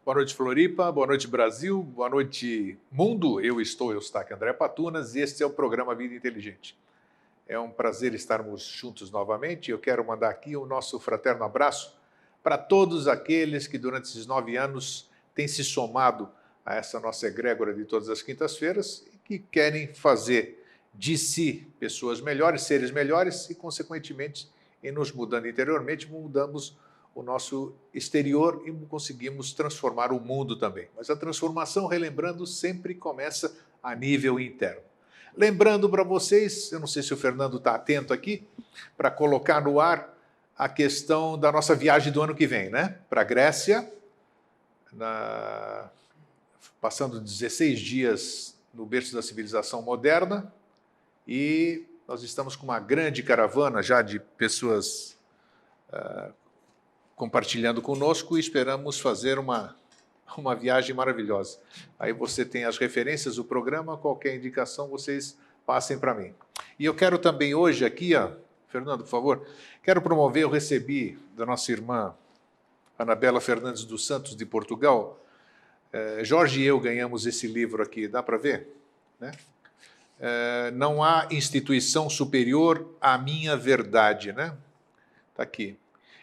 Boa noite, Floripa. Boa noite, Brasil. Boa noite, mundo. Eu estou, Eustáquio André Patunas, e este é o programa Vida Inteligente. É um prazer estarmos juntos novamente. Eu quero mandar aqui o nosso fraterno abraço para todos aqueles que durante esses 9 anos têm se somado a essa nossa egrégora de todas as quintas-feiras e que querem fazer de si pessoas melhores, seres melhores e, consequentemente, em nos mudando interiormente, mudamos o nosso exterior e conseguimos transformar o mundo também. Mas a transformação, relembrando, sempre começa a nível interno. Lembrando para vocês, eu não sei se o Fernando está atento aqui, para colocar no ar a questão da nossa viagem do ano que vem, né? Para a Grécia, passando 16 dias no berço da civilização moderna, e nós estamos com uma grande caravana já de pessoas compartilhando conosco e esperamos fazer uma viagem maravilhosa. Aí você tem as referências do programa, qualquer indicação vocês passem para mim. E eu quero também hoje aqui, Fernando, por favor, quero promover, eu recebi da nossa irmã Anabela Fernandes dos Santos, de Portugal. Jorge e eu ganhamos esse livro aqui, dá para ver? Né? Não há instituição superior à minha verdade, né? Está aqui.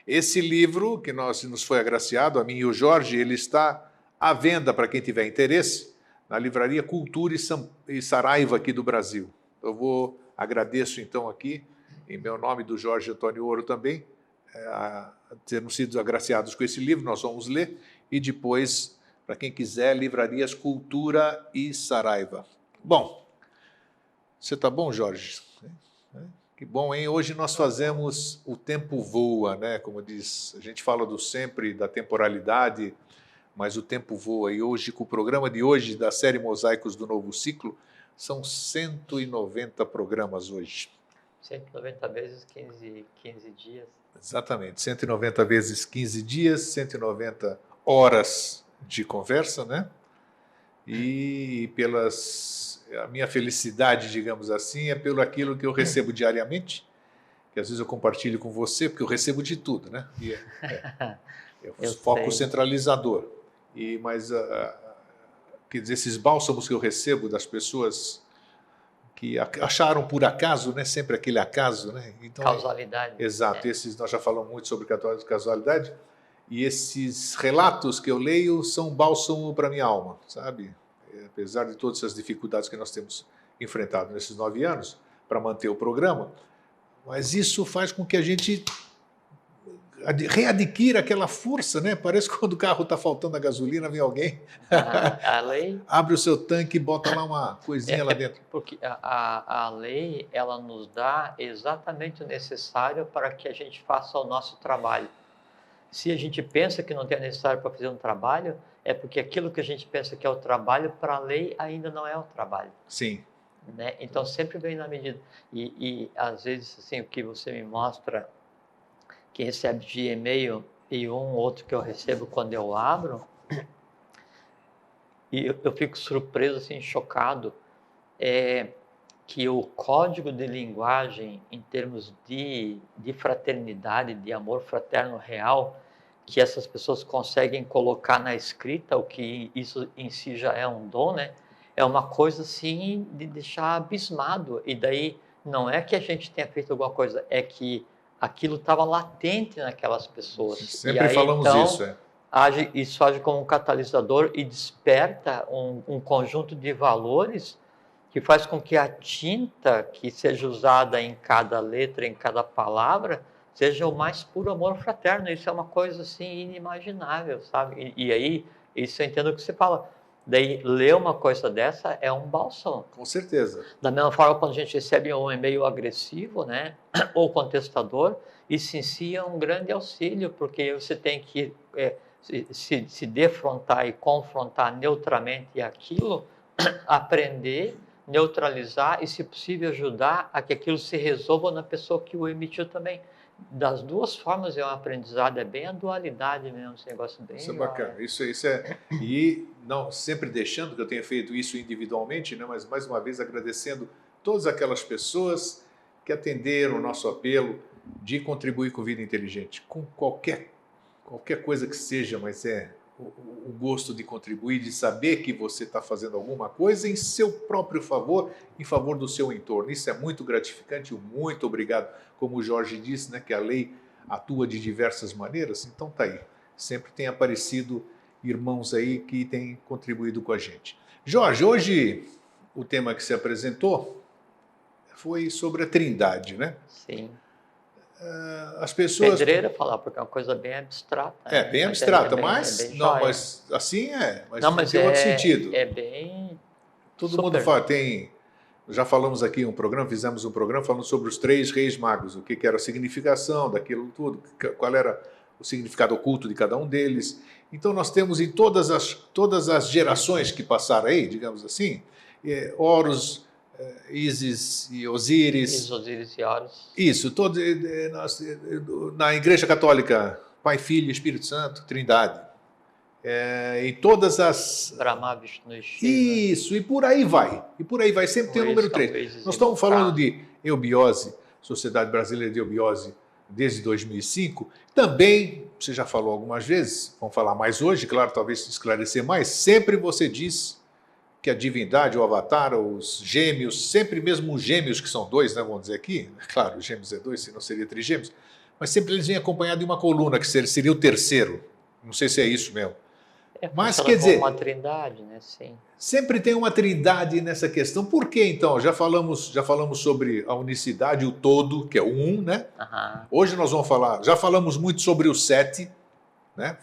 Esse livro, que nos foi agraciado, a mim e o Jorge, ele está à venda para quem tiver interesse, na livraria Cultura e Saraiva aqui do Brasil. Eu agradeço então aqui, em meu nome do Jorge Antônio Ouro também, termos sido agraciados com esse livro, nós vamos ler, e depois, para quem quiser, livrarias Cultura e Saraiva. Bom, você está bom, Jorge? Que bom, hein? Hoje nós fazemos o tempo voa, né? Como diz, a gente fala do sempre, da temporalidade, mas o tempo voa. E hoje, com o programa de hoje, da série Mosaicos do Novo Ciclo, são 190 programas hoje. 190 vezes 15 dias. Exatamente, 190 vezes 15 dias, 190 horas de conversa, né? E a minha felicidade, digamos assim, é pelo aquilo que eu recebo diariamente, que às vezes eu compartilho com você, porque eu recebo de tudo, né? E é foco centralizador. Mas quer dizer, esses bálsamos que eu recebo das pessoas que acharam por acaso, né? Sempre aquele acaso, né? Então, causalidade. Exato, esses nós já falamos muito sobre causalidade, e esses relatos que eu leio são bálsamo para a minha alma, sabe? Apesar de todas as dificuldades que nós temos enfrentado nesses 9 anos para manter o programa, mas isso faz com que a gente readquira aquela força, né? Parece que quando o carro está faltando a gasolina, vem alguém, a lei abre o seu tanque e bota lá uma coisinha lá dentro. Porque a lei, ela nos dá exatamente o necessário para que a gente faça o nosso trabalho. Se a gente pensa que não tem necessário para fazer um trabalho, é porque aquilo que a gente pensa que é o trabalho, para a lei ainda não é o trabalho. Sim. Né? Então, sempre vem na medida. E às vezes, assim, o que você me mostra, que recebe de e-mail, e outro que eu recebo quando eu abro, e eu fico surpreso, assim, chocado, que o código de linguagem, em termos de fraternidade, de amor fraterno real, que essas pessoas conseguem colocar na escrita, o que isso em si já é um dom, né? É uma coisa, assim, de deixar abismado. E daí, não é que a gente tenha feito alguma coisa, é que aquilo estava latente naquelas pessoas. Sempre falamos então, isso, isso age como um catalisador e desperta um conjunto de valores que faz com que a tinta que seja usada em cada letra, em cada palavra, seja o mais puro amor fraterno. Isso é uma coisa, assim, inimaginável, sabe? E aí, isso eu entendo o que você fala. Daí, ler uma coisa dessa é um bálsamo. Com certeza. Da mesma forma, quando a gente recebe um e-mail agressivo, né, ou contestador, isso em si é um grande auxílio, porque você tem que se defrontar e confrontar neutramente aquilo, aprender, neutralizar e, se possível, ajudar a que aquilo se resolva na pessoa que o emitiu também. Das duas formas é um aprendizado, é bem a dualidade mesmo, esse negócio bem... Isso é bacana, isso é... E não sempre deixando que eu tenha feito isso individualmente, né, mas mais uma vez agradecendo todas aquelas pessoas que atenderam o nosso apelo de contribuir com Vida Inteligente, com qualquer coisa que seja, mas o gosto de contribuir, de saber que você está fazendo alguma coisa em seu próprio favor, em favor do seu entorno. Isso é muito gratificante, muito obrigado. Como o Jorge disse, né, que a lei atua de diversas maneiras, então tá aí. Sempre tem aparecido irmãos aí que têm contribuído com a gente. Jorge, hoje o tema que se apresentou foi sobre a Trindade, né? Sim. As pessoas... Pedreira falar, porque é uma coisa bem abstrata. É, bem abstrata, mas... Não, mas assim é. Mas não, mas tem outro sentido. É bem... Todo super. mundo fala, tem... Já falamos aqui fizemos um programa falando sobre os 3 reis magos, o que era a significação daquilo tudo, qual era o significado oculto de cada um deles. Então nós temos em todas as gerações que passaram aí, digamos assim, Horus, Ísis e Osíris. Osíris e Horus. Isso, na Igreja Católica, Pai, Filho e Espírito Santo, Trindade. Em todas as... Brahma, Vishnu e Shiva. Isso, e por aí vai. Sempre tem o número 3. Nós estamos falando de eubiose, Sociedade Brasileira de Eubiose, desde 2005. Também, você já falou algumas vezes, vamos falar mais hoje, claro, talvez esclarecer mais, sempre você diz que a divindade, o avatar, os gêmeos, sempre mesmo os gêmeos, que são 2, né, vamos dizer aqui, claro, os gêmeos é 2, senão seria trigêmeos, mas sempre eles vêm acompanhados de uma coluna, que seria o terceiro. Não sei se é isso mesmo. Mas quer dizer, uma trindade, né? Sim. Sempre tem uma trindade nessa questão. Por que então? Já falamos sobre a unicidade, o todo, que é o 1, né? Uhum. Hoje nós vamos falar, já falamos muito sobre o 7, né?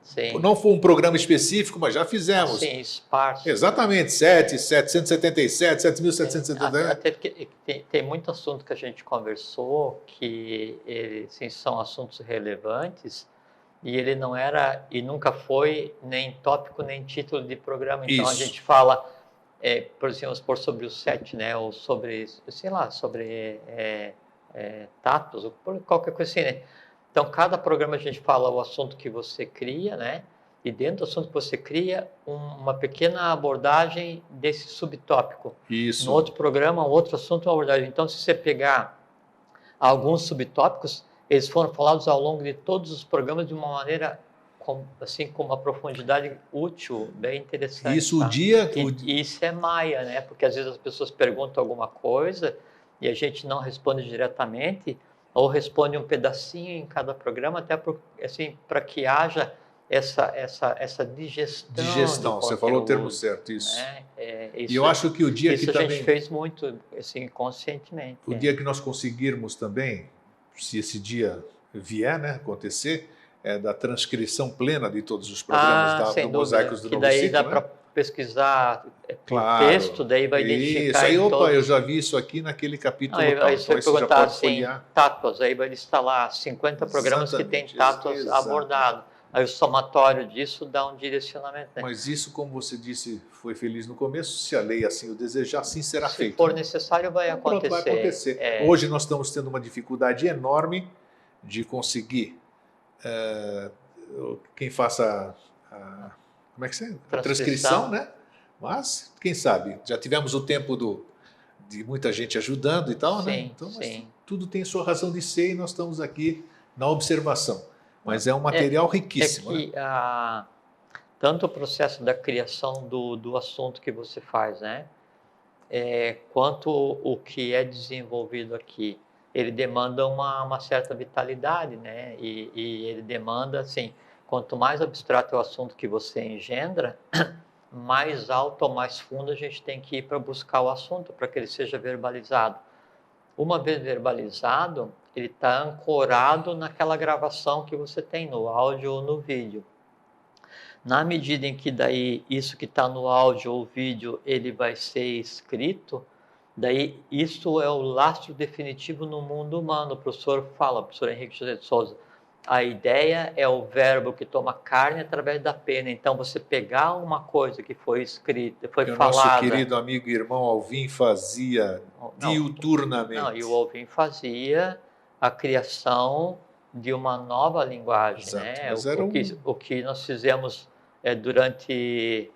Sim. Não foi um programa específico, mas já fizemos. Sim, esparso. Exatamente, 7, 777, 7.770. Até porque tem muito assunto que a gente conversou que sim, são assuntos relevantes. E ele não era e nunca foi nem tópico nem título de programa. Então a gente fala, por exemplo, sobre o 7, né? Ou sobre, sei lá, sobre tatos, ou qualquer coisa assim, né? Então cada programa a gente fala o assunto que você cria, né? E dentro do assunto que você cria, uma pequena abordagem desse subtópico. Isso. No outro programa, outro assunto, uma abordagem. Então se você pegar alguns subtópicos, eles foram falados ao longo de todos os programas de uma maneira com uma profundidade útil, bem interessante. Isso, tá? E isso é maia, né? Porque às vezes as pessoas perguntam alguma coisa e a gente não responde diretamente ou responde um pedacinho em cada programa, até assim, para que haja essa digestão. Digestão, você falou o termo certo, isso. Né? E eu acho que o dia isso que a também... gente fez muito, assim, conscientemente. O dia que nós conseguirmos também, se esse dia vier, né, acontecer, da transcrição plena de todos os programas do Mosaicos do Novo Ciclo. Que daí dá para pesquisar claro, texto, daí vai identificar. Isso aí, todos... eu já vi isso aqui naquele capítulo. Aí então, você vai perguntar assim, tátuas, aí vai listar lá 50 programas exatamente, que tem tátuas abordado. Aí o somatório disso dá um direcionamento. Né? Mas isso, como você disse, foi feliz no começo, se a lei assim o desejar, assim será feito. Se for necessário, vai acontecer. Pronto, vai acontecer. Hoje nós estamos tendo uma dificuldade enorme de conseguir quem faça como é que é? A transcrição, né? Mas, quem sabe, já tivemos o tempo de muita gente ajudando e tal, sim, né? Então, sim. Tudo tem sua razão de ser e nós estamos aqui na observação. Mas é um material riquíssimo. Que, né? Tanto o processo da criação do assunto que você faz, né? Quanto o que é desenvolvido aqui, ele demanda uma certa vitalidade, né? E ele demanda, assim, quanto mais abstrato é o assunto que você engendra, mais alto ou mais fundo a gente tem que ir para buscar o assunto, para que ele seja verbalizado. Uma vez verbalizado, ele está ancorado naquela gravação que você tem no áudio ou no vídeo. Na medida em que daí isso que está no áudio ou vídeo ele vai ser escrito, daí isso é o lastro definitivo no mundo humano. O professor Henrique José de Souza, a ideia é o verbo que toma carne através da pena. Então, você pegar uma coisa que foi escrita, foi falada... O nosso querido amigo e irmão Alvim fazia diuturnamente. Não, e o Alvim fazia a criação de uma nova linguagem. Exato, né? O que nós fizemos durante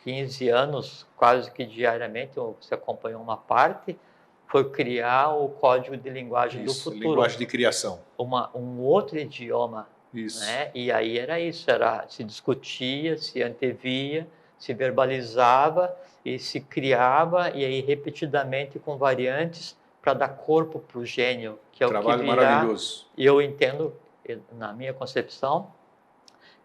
15 anos, quase que diariamente, você acompanhou uma parte, foi criar o código de linguagem do futuro. Linguagem de criação. Um outro idioma Isso. né? E aí era isso, se discutia, se antevia, se verbalizava e se criava, e aí repetidamente com variantes para dar corpo para o gênio, que é o que Trabalho virá. maravilhoso. E eu entendo, na minha concepção,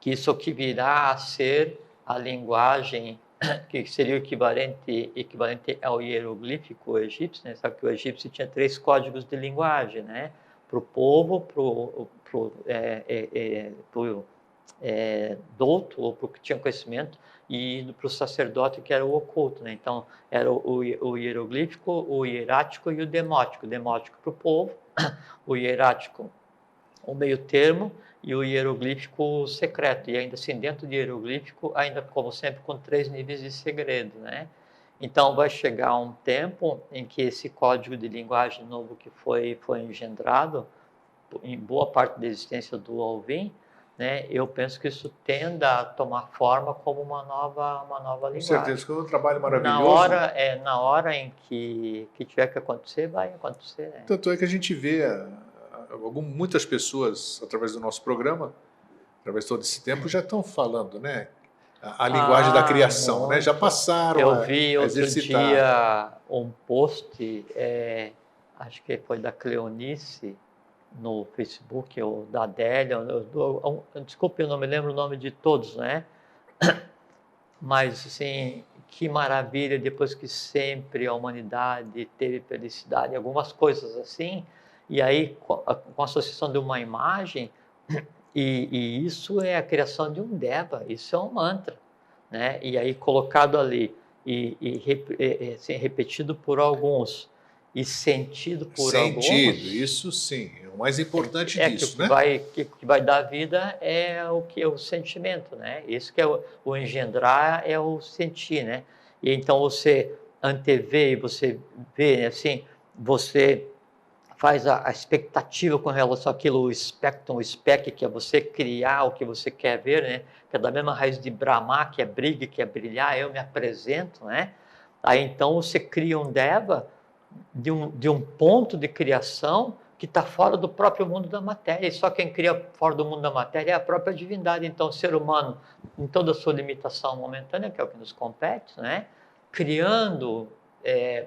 que isso é o que virá a ser a linguagem que seria o equivalente ao hieroglífico egípcio, né? Sabe que o egípcio tinha 3 códigos de linguagem, né? Para o povo, para o douto, ou para o que tinha conhecimento, e para o sacerdote, que era o oculto, né? Então, era o hieroglífico, o hierático e o demótico. O demótico para o povo, o hierático o meio termo, e o hieroglífico secreto. E ainda assim, dentro do hieroglífico, ainda como sempre, com 3 níveis de segredo, né? Então, vai chegar um tempo em que esse código de linguagem novo que foi engendrado, em boa parte da existência do Alvin, né, eu penso que isso tenda a tomar forma como uma nova linguagem. Com certeza, que é um trabalho Na maravilhoso. hora em que tiver que acontecer, vai acontecer. Né? Tanto é que a gente vê muitas pessoas, através do nosso programa, através de todo esse tempo, já estão falando, né? A linguagem da criação, né? Já passaram Eu vi a outro exercitar. dia um post, acho que foi da Cleonice, no Facebook, ou da Adélia, desculpe, eu não me lembro o nome de todos, né? Mas, assim, que maravilha, depois que sempre a humanidade teve felicidade, algumas coisas assim, e aí, com a associação de uma imagem, e isso é a criação de um Deva, isso é um mantra, né? E aí, colocado ali, assim, repetido por alguns, e sentido por alguns. Sentido, isso sim, é o mais importante disso, Que né? que vai dar vida é o que é o sentimento, né? Isso que é o engendrar, é o sentir, né? E então você antevê e você vê, né, assim, você faz a expectativa com relação àquilo, o spectrum, o spec, que é você criar o que você quer ver, né? Que é da mesma raiz de bramar, que é briga, que é brilhar, eu me apresento, né? Aí então você cria um Deva de um ponto de criação que está fora do próprio mundo da matéria. E só quem cria fora do mundo da matéria é a própria divindade. Então, o ser humano, em toda a sua limitação momentânea, que é o que nos compete, né? Criando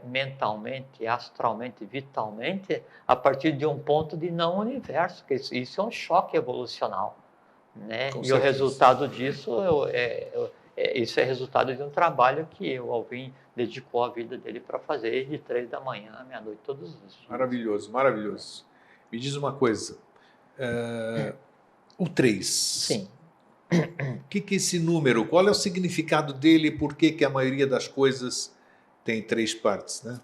mentalmente, astralmente, vitalmente, a partir de um ponto de não universo, que isso é um choque evolucional, né? Com E o certeza. resultado disso isso é resultado de um trabalho que o Alvin dedicou a vida dele para fazer de 3 da manhã à meia-noite todos os dias. Maravilhoso, maravilhoso. Me diz uma coisa, o 3. Sim. O que é esse número? Qual é o significado dele? Por que a maioria das coisas tem 3 partes, né?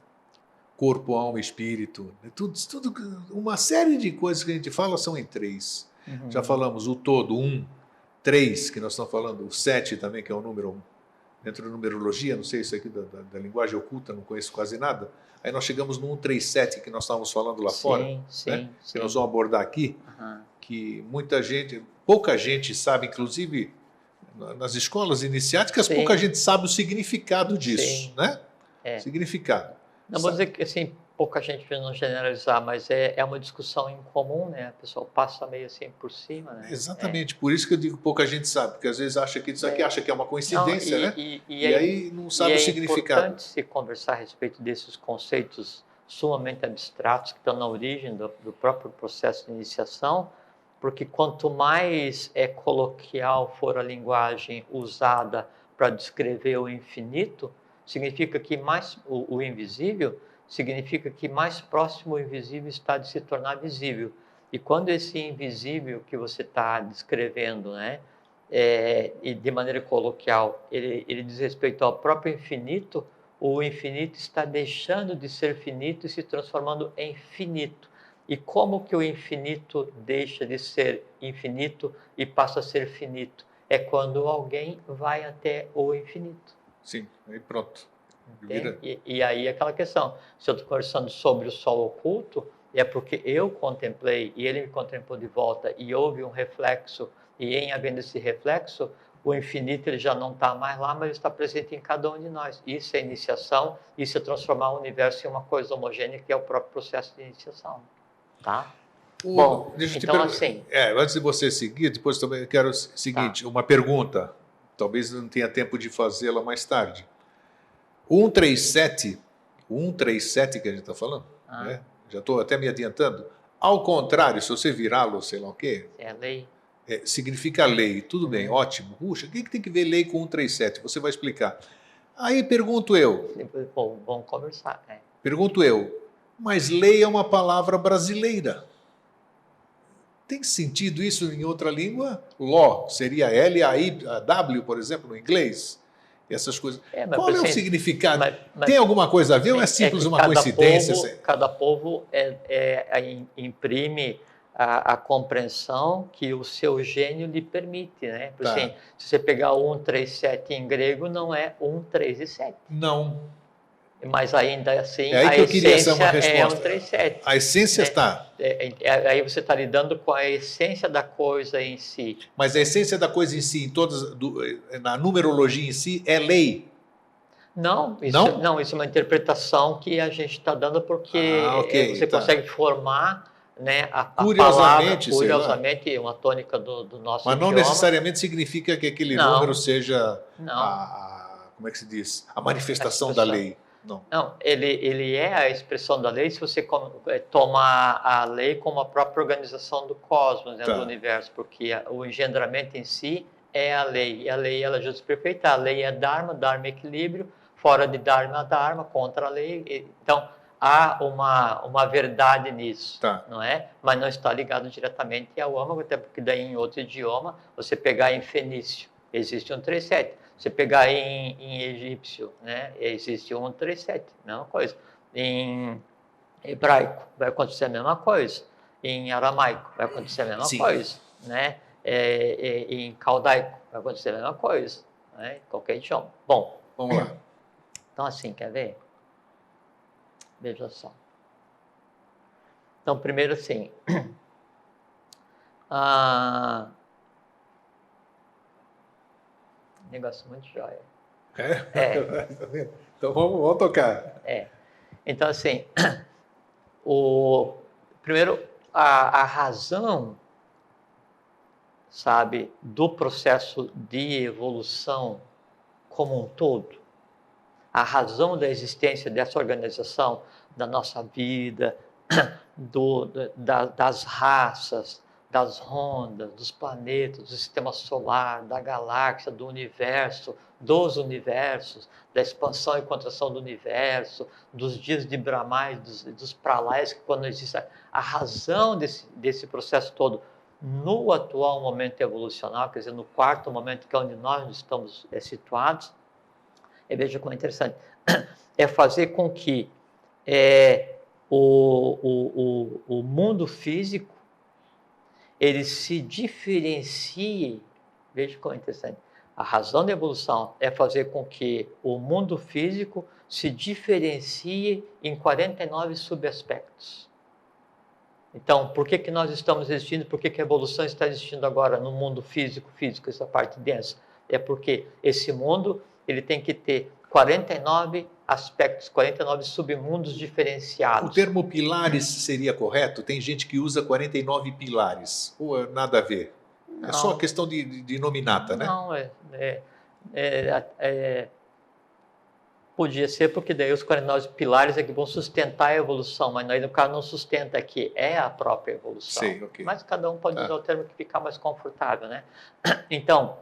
Corpo, alma, espírito. Tudo, uma série de coisas que a gente fala são em 3. Uhum. Já falamos o todo, 1, 3, que nós estamos falando, o 7 também, que é o número 1. Dentro da numerologia, não sei isso aqui da linguagem oculta, não conheço quase nada. Aí nós chegamos no 137, que nós estávamos falando lá fora, né? Que nós vamos abordar aqui, que pouca gente sabe, inclusive nas escolas iniciáticas, pouca gente sabe o significado disso, né? Significado. Não vou dizer que assim, pouca gente, para não generalizar, mas é uma discussão em comum, né? A pessoa passa meio assim por cima, né? Exatamente, por isso que eu digo pouca gente sabe, porque às vezes acha que isso aqui acha que é uma coincidência, não, né? E aí não sabe o significado. É importante se conversar a respeito desses conceitos sumamente abstratos que estão na origem do próprio processo de iniciação, porque quanto mais coloquial for a linguagem usada para descrever o infinito, significa que mais o invisível, significa que mais próximo o invisível está de se tornar visível. E quando esse invisível que você está descrevendo, né, e de maneira coloquial, ele diz respeito ao próprio infinito, o infinito está deixando de ser finito e se transformando em finito. E como que o infinito deixa de ser infinito e passa a ser finito? É quando alguém vai até o infinito. Sim, aí pronto. E aí aquela questão, se eu estou conversando sobre o sol oculto, é porque eu contemplei e ele me contemplou de volta e houve um reflexo, e em havendo esse reflexo, o infinito ele já não está mais lá, mas ele está presente em cada um de nós. Isso é iniciação, isso é transformar o universo em uma coisa homogênea, que é o próprio processo de iniciação. Tá? Bom, Deixa eu te então perguntar. assim... Antes de você seguir, depois também eu quero o seguinte, uma pergunta. Talvez não tenha tempo de fazê-la mais tarde. O 137, o 137 que a gente está falando, né? Já estou até me adiantando. Ao contrário, se você virá-lo, sei lá o quê, É a lei. significa lei. Tudo bem, ótimo. Puxa, o que tem que ver lei com 137? Você vai explicar. Aí pergunto eu, Bom, vamos conversar. mas lei é uma palavra brasileira. Tem sentido isso em outra língua? Law seria L-A-W, por exemplo, no inglês? Essas coisas. Mas, Qual é o assim, significado? mas, Tem alguma coisa a ver ou é sim, simples que uma coincidência? cada povo imprime a compreensão que o seu gênio lhe permite, né? Por Tá. assim, se você pegar o 137 em grego, não é 1, 3 e 7. Não. Mas ainda assim, É aí a que eu queria essa uma essência é resposta. 137. A essência né? está. Aí você está lidando com a essência da coisa em si. Mas a essência da coisa em si, na numerologia em si, é lei. Não, Não? isso é uma interpretação que a gente está dando porque ok, você tá. consegue formar, né, a palavra, Curiosamente, curiosamente, uma tônica do nosso Mas não idioma. necessariamente significa que aquele número seja como é que se diz? A manifestação da lei. Não, ele é a expressão da lei se você tomar a lei como a própria organização do cosmos, né, do universo, porque o engendramento em si é a lei. E a lei ela é justa e perfeita. A lei é Dharma, Dharma é equilíbrio, fora de Dharma, Dharma, contra a lei. Então, há uma verdade nisso, não é? Mas não está ligado diretamente ao âmago, até porque daí em outro idioma, você pegar em fenício, existe um 37. Você pegar em egípcio, né, existe um 137, mesma coisa. Em hebraico vai acontecer a mesma coisa. Em aramaico vai acontecer a mesma coisa, né? Em caldaico vai acontecer a mesma coisa, né? Qualquer idioma. Bom, vamos lá. Então assim, quer ver? Veja só. Então primeiro assim, negócio muito jóia. Então vamos tocar. Então assim, primeiro a razão, sabe, do processo de evolução como um todo, a razão da existência dessa organização, da nossa vida, das raças, das rondas, dos planetas, do sistema solar, da galáxia, do universo, dos universos, da expansão e contração do universo, dos dias de Brahma, dos pralais, que quando existe a razão desse processo todo no atual momento evolucional, quer dizer, no quarto momento, que é onde nós estamos situados, veja como é interessante, é fazer com que o mundo físico ele se diferencie, veja como é interessante, a razão da evolução é fazer com que o mundo físico se diferencie em 49 subaspectos. Então, por que nós estamos existindo? Por que a evolução está existindo agora no mundo físico, essa parte densa? É porque esse mundo ele tem que ter 49 aspectos, 49 submundos diferenciados. O termo pilares seria correto? Tem gente que usa 49 pilares. Ou nada a ver? Não, é só questão de nominata, né? Não, podia ser, porque daí os 49 pilares é que vão sustentar a evolução, mas aí no caso não sustenta aqui, é a própria evolução. Sim, okay. Mas cada um pode usar o termo que ficar mais confortável, né? Então,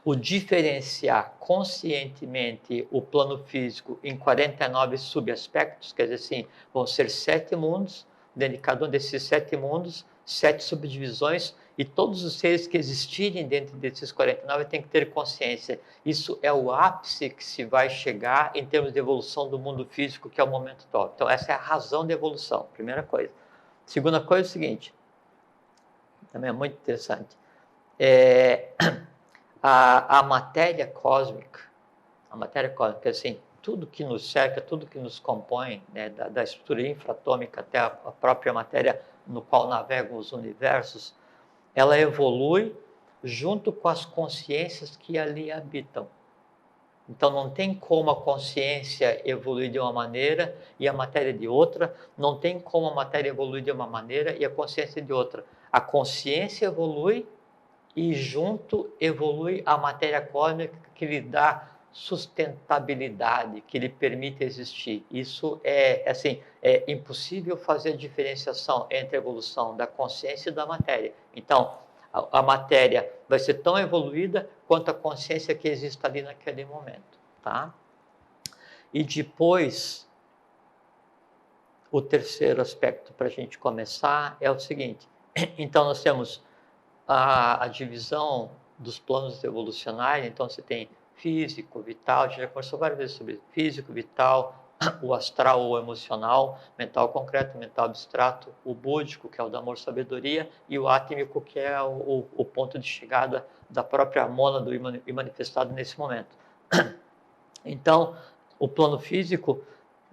o diferenciar conscientemente o plano físico em 49 subaspectos, quer dizer assim, vão ser 7 mundos, dentro de cada um desses 7 mundos, 7 subdivisões, e todos os seres que existirem dentro desses 49 têm que ter consciência. Isso é o ápice que se vai chegar em termos de evolução do mundo físico, que é o momento top. Então, essa é a razão da evolução, primeira coisa. Segunda coisa é o seguinte, também é muito interessante, a matéria cósmica, assim, tudo que nos cerca, tudo que nos compõe, né, da estrutura infratômica até a própria matéria no qual navegam os universos, ela evolui junto com as consciências que ali habitam. Então não tem como a consciência evoluir de uma maneira e a matéria de outra, não tem como a matéria evoluir de uma maneira e a consciência de outra. A consciência evolui e junto evolui a matéria cósmica que lhe dá sustentabilidade, que lhe permite existir. Isso é impossível fazer a diferenciação entre a evolução da consciência e da matéria. Então, a matéria vai ser tão evoluída quanto a consciência que existe ali naquele momento, tá? E depois, o terceiro aspecto para a gente começar é o seguinte. Então, nós temos a divisão dos planos evolucionários. Então, você tem físico, vital, a gente já conversou várias vezes sobre físico, vital, o astral ou emocional, mental concreto, mental abstrato, o búdico, que é o da amor-sabedoria, e o átmico, que é o ponto de chegada da própria mônada e manifestado nesse momento. Então, o plano físico,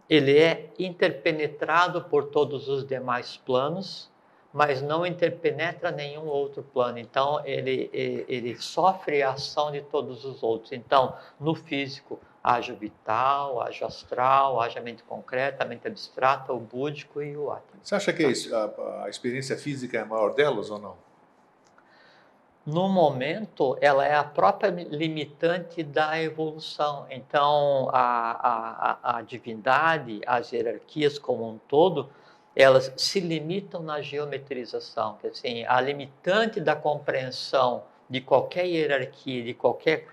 ele é interpenetrado por todos os demais planos, mas não interpenetra nenhum outro plano. Então, ele sofre a ação de todos os outros. Então, no físico, haja o vital, haja o astral, haja a mente concreta, a mente abstrata, o búdico e o átmico. Você acha que a experiência física é a maior delas ou não? No momento, ela é a própria limitante da evolução. Então, a divindade, as hierarquias como um todo, elas se limitam na geometrização. Que, assim, a limitante da compreensão de qualquer hierarquia, de qualquer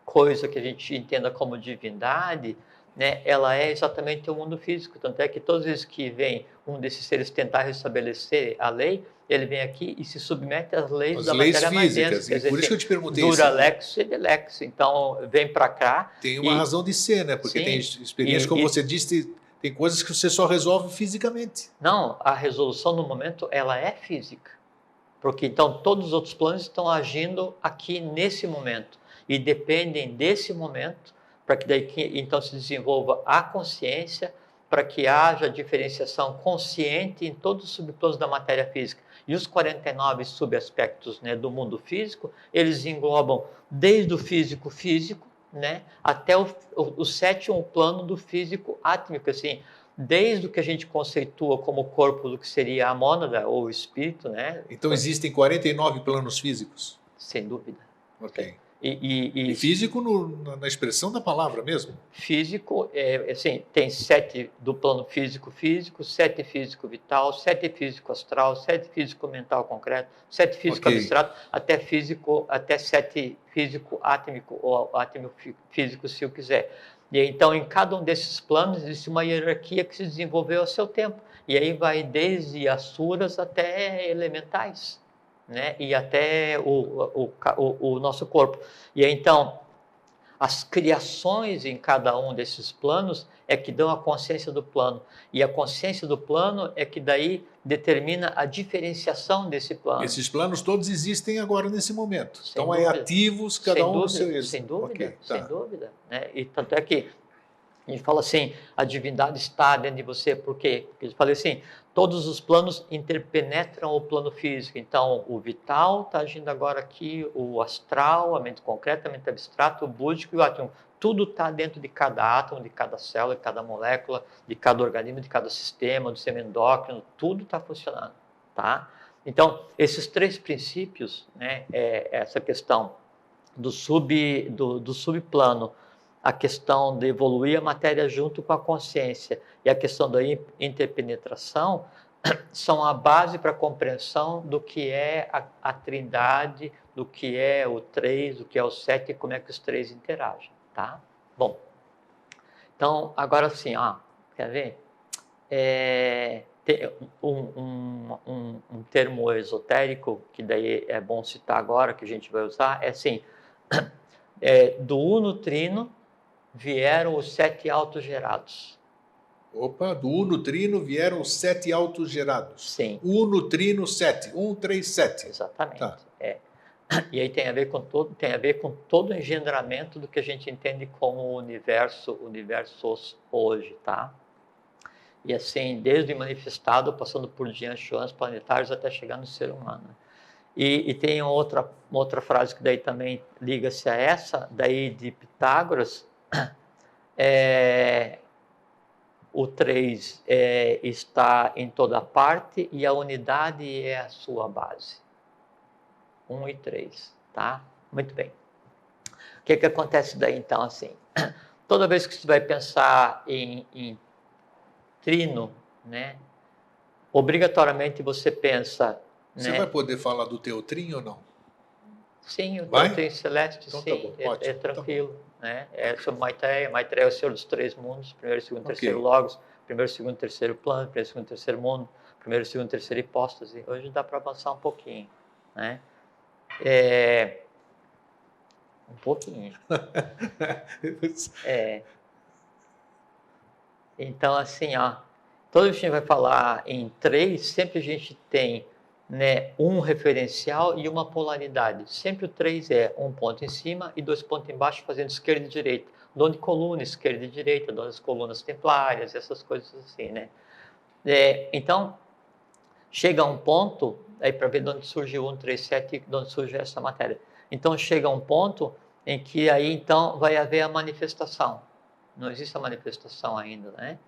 coisa que a gente entenda como divindade, né, ela é exatamente o mundo físico. Tanto é que todas as vezes que vem um desses seres tentar restabelecer a lei, ele vem aqui e se submete às leis da matéria mais densa. Quer dizer, por isso que eu te perguntei dura lex et lex. Então, vem para cá. Tem uma razão de ser, né? Porque sim, tem experiências, como você disse, tem coisas que você só resolve fisicamente. Não, a resolução no momento, ela é física. Porque então todos os outros planos estão agindo aqui nesse momento. E dependem desse momento para que daí então se desenvolva a consciência, para que haja diferenciação consciente em todos os subplanos da matéria física. E os 49 subaspectos, né, do mundo físico, eles englobam desde o físico, né, até o sétimo plano do físico átmico, assim, desde o que a gente conceitua como corpo do que seria a mônada ou o espírito, né? Então existem 49 planos físicos? Sem dúvida. Ok. E físico na expressão da palavra mesmo? Físico, assim, tem 7 do plano físico, 7 físico vital, 7 físico astral, 7 físico mental concreto, 7 físico abstrato, até 7 físico átmico ou átmico físico, se eu quiser. E então, em cada um desses planos, existe uma hierarquia que se desenvolveu ao seu tempo. E aí vai desde asuras até elementais, né? E até o nosso corpo. E aí, então, as criações em cada um desses planos é que dão a consciência do plano. E a consciência do plano é que daí determina a diferenciação desse plano. Esses planos todos existem agora nesse momento. Sem Estão dúvida. aí ativos, cada um no seu êxito. Sem dúvida, Okay, sem dúvida. Né? E tanto é que a gente fala assim, a divindade está dentro de você. Por quê? Porque eu falei assim, todos os planos interpenetram o plano físico. Então, o vital está agindo agora aqui, o astral, a mente concreta, a mente abstrata, o búdico e o átomo. Tudo está dentro de cada átomo, de cada célula, de cada molécula, de cada organismo, de cada sistema, do sistema endócrino, tudo está funcionando, tá? Então, esses 3 princípios, né, essa questão do subplano, a questão de evoluir a matéria junto com a consciência e a questão da interpenetração são a base para a compreensão do que é a trindade, do que é o 3, do que é o 7 e como é que os 3 interagem, tá? Bom, então, agora sim, quer ver? Tem um termo esotérico, que daí é bom citar agora, que a gente vai usar, é assim, do uno trino vieram os 7 autogerados. Opa, do uno trino vieram os 7 autogerados. Sim. Uno trino 7, 1, 3, 7. Exatamente. Tá. E aí tem a ver com todo o engendramento do que a gente entende como universo hoje, tá? E assim, desde o manifestado, passando por Jian Xuans planetários até chegar no ser humano. E tem uma outra frase que daí também liga-se a essa, daí de Pitágoras, o 3 está em toda parte e a unidade é a sua base. 1 e 3, tá? Muito bem. O que acontece daí, então, assim? Toda vez que você vai pensar em trino, né? Obrigatoriamente você pensa... Você vai poder falar do teotrim ou não? Sim, o Vai? teotrim celeste, então, sim, tá bom. Ótimo, tranquilo. Tá, né? É sobre Maitreya. Maitreya é o Senhor dos Três Mundos, primeiro, segundo, terceiro Logos, primeiro, segundo, terceiro plano, primeiro, segundo, terceiro mundo, primeiro, segundo, terceira hipóstase. Hoje dá para avançar um pouquinho, né? Um pouquinho. Então, assim, toda vez que a gente vai falar em 3, sempre a gente tem, né, um referencial e uma polaridade. Sempre o 3 é um ponto em cima e 2 pontos embaixo, fazendo esquerda e direita. Dono de coluna, esquerda e direita, dono das colunas templárias, essas coisas assim, né? Então, chega a um ponto, aí para ver de onde surge o 137 e de onde surge essa matéria. Então, chega a um ponto em que aí, então, vai haver a manifestação. Não existe a manifestação ainda, né?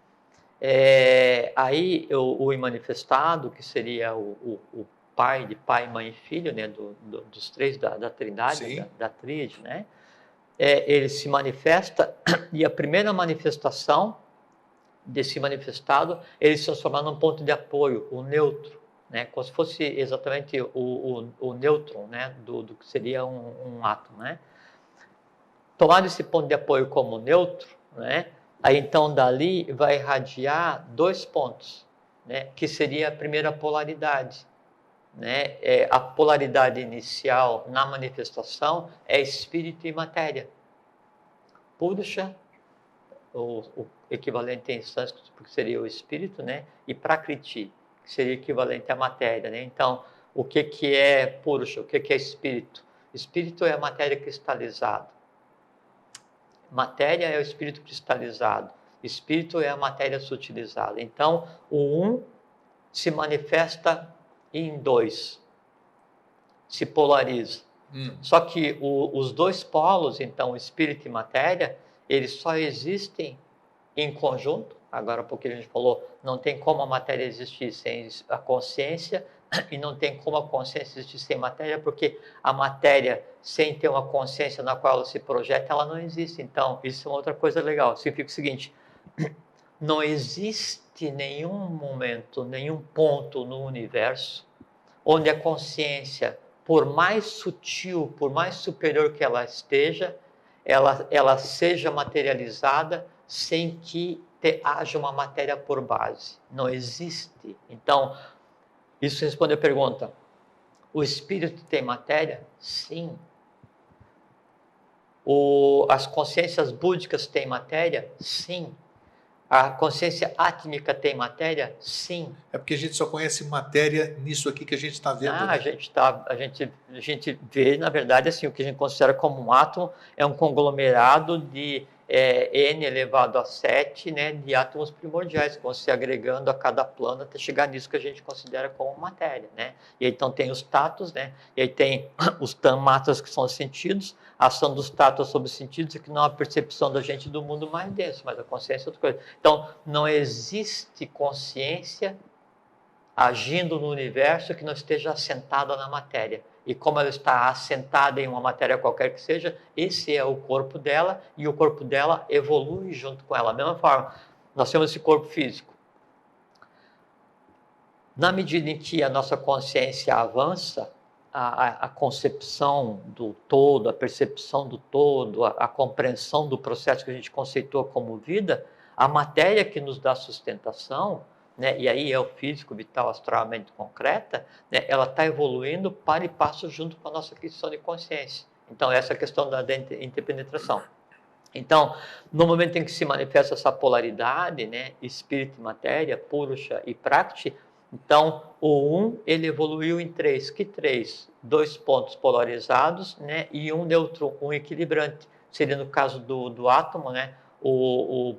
Aí o imanifestado, que seria o pai de pai, mãe e filho, né, dos três da trindade, da tríade, né, ele se manifesta e a primeira manifestação desse manifestado, ele se transforma num ponto de apoio, o neutro, né, como se fosse exatamente o nêutron, né, do que seria um átomo, né. Tomado esse ponto de apoio como neutro, né, aí então dali vai irradiar 2 pontos, né, que seria a primeira polaridade, né? A polaridade inicial na manifestação é espírito e matéria. Purusha, o equivalente em sânscrito, porque seria o espírito, né? E Prakriti, que seria equivalente à matéria, né? Então, o que é Purusha? O que é espírito? Espírito é a matéria cristalizada. Matéria é o espírito cristalizado. Espírito é a matéria sutilizada. Então, o 1 se manifesta em 2, se polariza. Só que os 2 polos, então, espírito e matéria, eles só existem em conjunto. Agora, porque a gente falou, não tem como a matéria existir sem a consciência, e não tem como a consciência existir sem matéria, porque a matéria, sem ter uma consciência na qual ela se projeta, ela não existe. Então, isso é uma outra coisa legal. Significa o seguinte: não existe nenhum momento, nenhum ponto no universo onde a consciência, por mais sutil, por mais superior que ela esteja, ela seja materializada sem que haja uma matéria por base. Não existe. Então, isso responde a pergunta: o espírito tem matéria? Sim. As consciências búdicas têm matéria? Sim. A consciência átmica tem matéria? Sim. É porque a gente só conhece matéria nisso aqui que a gente está vendo. Né? A gente vê, na verdade, assim, o que a gente considera como um átomo é um conglomerado de N elevado a 7, né, de átomos primordiais, que vão se agregando a cada plano até chegar nisso que a gente considera como matéria, né? E aí, então tem os tatos, né? E aí tem os tamatas, que são os sentidos. A ação dos tatos sobre os sentidos é que não é a percepção da gente do mundo mais denso, mas a consciência é outra coisa. Então, não existe consciência agindo no universo que não esteja assentada na matéria. E como ela está assentada em uma matéria qualquer que seja, esse é o corpo dela, e o corpo dela evolui junto com ela. Da mesma forma, nós temos esse corpo físico. Na medida em que a nossa consciência avança, a concepção do todo, a percepção do todo, a compreensão do processo que a gente conceitua como vida, a matéria que nos dá sustentação, né, e aí é o físico, vital, astral, mente concreta, né, ela está evoluindo para e passo junto com a nossa questão de consciência. Então, essa é a questão da interpenetração. Então, no momento em que se manifesta essa polaridade, né, espírito e matéria, Purusha e Prakriti, então o 1 ele evoluiu em 3. Que 3? 2 pontos polarizados, né, e um neutro, um equilibrante. Seria no caso do átomo, né, o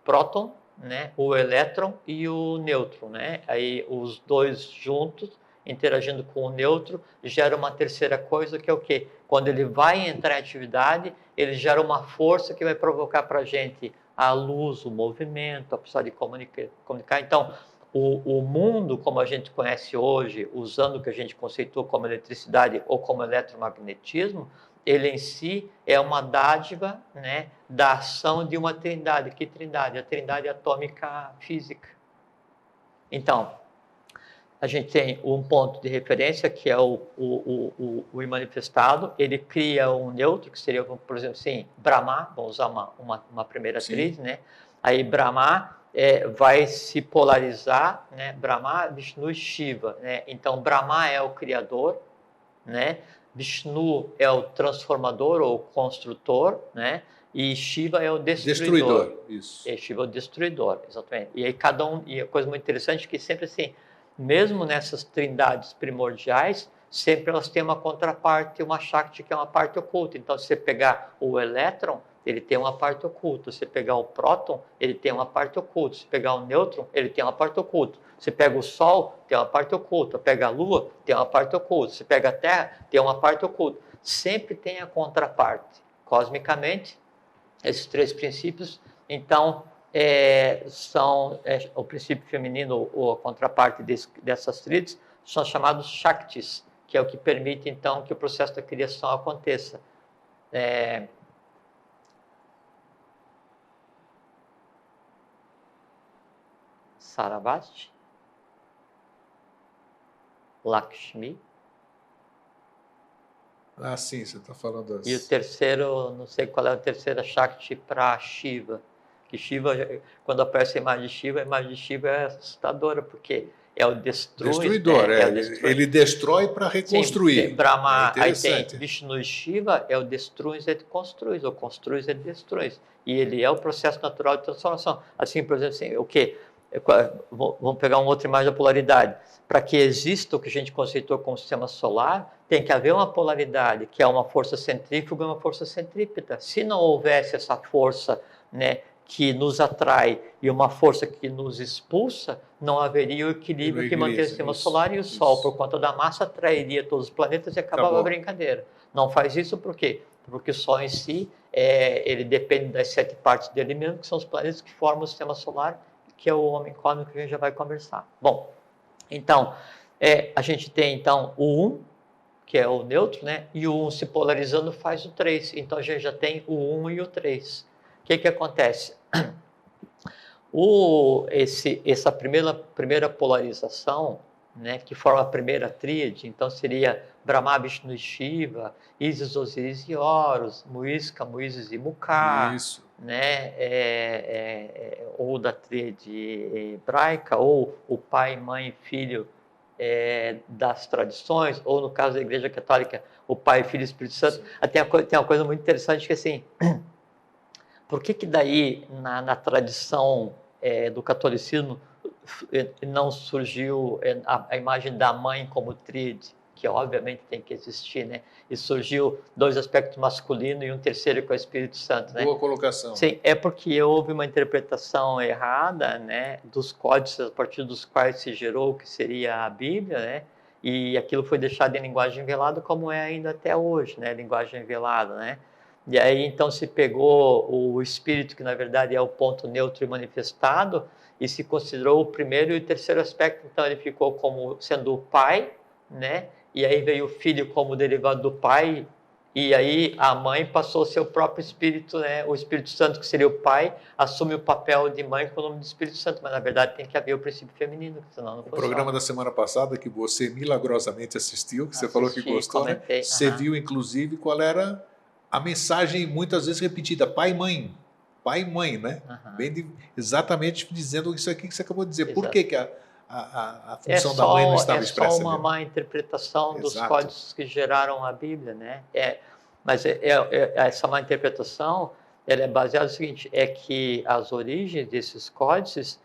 próton, né, o elétron e o nêutron, né? Aí os dois juntos interagindo com o neutro, gera uma terceira coisa, que é o quê? Quando ele vai entrar em atividade, ele gera uma força que vai provocar para a gente a luz, o movimento, a possibilidade de comunicar. Então, o mundo, como a gente conhece hoje, usando o que a gente conceitua como eletricidade ou como eletromagnetismo, ele em si é uma dádiva, né, da ação de uma trindade. Que trindade? A trindade atômica física. Então, a gente tem um ponto de referência, que é o imanifestado. Ele cria um neutro, que seria, por exemplo, assim, Brahma, vamos usar uma primeira atriz, né? Aí Brahma vai se polarizar, né? Brahma, Vishnu e Shiva, né? Então, Brahma é o criador, né? Vishnu é o transformador ou construtor, né? E Shiva é o destruidor. Isso. E Shiva é o destruidor, exatamente. E aí cada um, e a coisa muito interessante é que sempre assim, mesmo nessas trindades primordiais, sempre elas têm uma contraparte, uma Shakti, que é uma parte oculta. Então, se você pegar o elétron, ele tem uma parte oculta. Se você pegar o próton, ele tem uma parte oculta. Se pegar o nêutron, ele tem uma parte oculta. Você pega o Sol, tem uma parte oculta. Pega a Lua, tem uma parte oculta. Se pega a Terra, tem uma parte oculta. Sempre tem a contraparte. Cosmicamente, esses três princípios, então, são o princípio feminino ou a contraparte dessas tríades, são chamados Shaktis, que é o que permite, então, que o processo da criação aconteça. Saravasti, Lakshmi. Ah, sim, você está falando E o terceiro, não sei qual é a terceira Shakti para Shiva. Que Shiva, quando aparece a imagem de Shiva é assustadora, porque é o destruidor. Né? Ele destrói para reconstruir. Sim, Brahma, aí tem Vishnu e Shiva, é o destruis e construis, ou construis e destruis. E ele é o processo natural de transformação. Assim, por exemplo, assim, o quê? Vamos pegar uma outra imagem da polaridade. Para que exista o que a gente conceitou como sistema solar, tem que haver uma polaridade, que é uma força centrífuga e uma força centrípeta. Se não houvesse essa força, né, que nos atrai e uma força que nos expulsa, não haveria o equilíbrio que mantém o sistema solar, e o Sol, por conta da massa, atrairia todos os planetas e acabava a brincadeira. Não faz isso por quê? Porque o Sol em si, ele depende das 7 partes dele mesmo, que são os planetas que formam o sistema solar, que é o homem cósmico que a gente já vai conversar. Bom, então, a gente tem então o 1, que é o neutro, né? E o 1 se polarizando faz o 3. Então a gente já tem o 1 e o 3. O que acontece? Essa primeira polarização, né, que forma a primeira tríade, então seria Brahma, Vishnu e Shiva, Isis, Osíris e Horus, Muisca, Muísis e Muká, né, ou da tríade hebraica, ou o pai, mãe e filho das tradições, ou no caso da Igreja Católica, o Pai, Filho e Espírito Santo. Tem uma coisa muito interessante que assim, por que daí na tradição do catolicismo não surgiu a imagem da mãe como tríade, que obviamente tem que existir, né? E surgiu 2 aspectos masculinos e um terceiro que é o Espírito Santo, né? Boa colocação. Sim, é porque houve uma interpretação errada, né, dos códices a partir dos quais se gerou o que seria a Bíblia, né? E aquilo foi deixado em linguagem velada, como é ainda até hoje, né? Linguagem velada, né? E aí então se pegou o espírito, que na verdade é o ponto neutro e manifestado, e se considerou o primeiro e o terceiro aspecto. Então ele ficou como sendo o pai, né? E aí veio o filho como derivado do pai, e aí a mãe passou a ser o próprio Espírito, né? O Espírito Santo, que seria o pai, assume o papel de mãe com o nome do Espírito Santo, mas na verdade tem que haver o princípio feminino, senão não funciona. O programa da semana passada, que você milagrosamente assistiu, que você falou que gostou, comentei, né? Você viu inclusive qual era a mensagem muitas vezes repetida, pai e mãe. Pai e mãe, né? Exatamente dizendo isso aqui que você acabou de dizer. Exato. Por que a função da mãe não estava expressa? É só uma má interpretação dos códices que geraram a Bíblia, né? Mas essa má interpretação, ela é baseada no seguinte, é que as origens desses códices,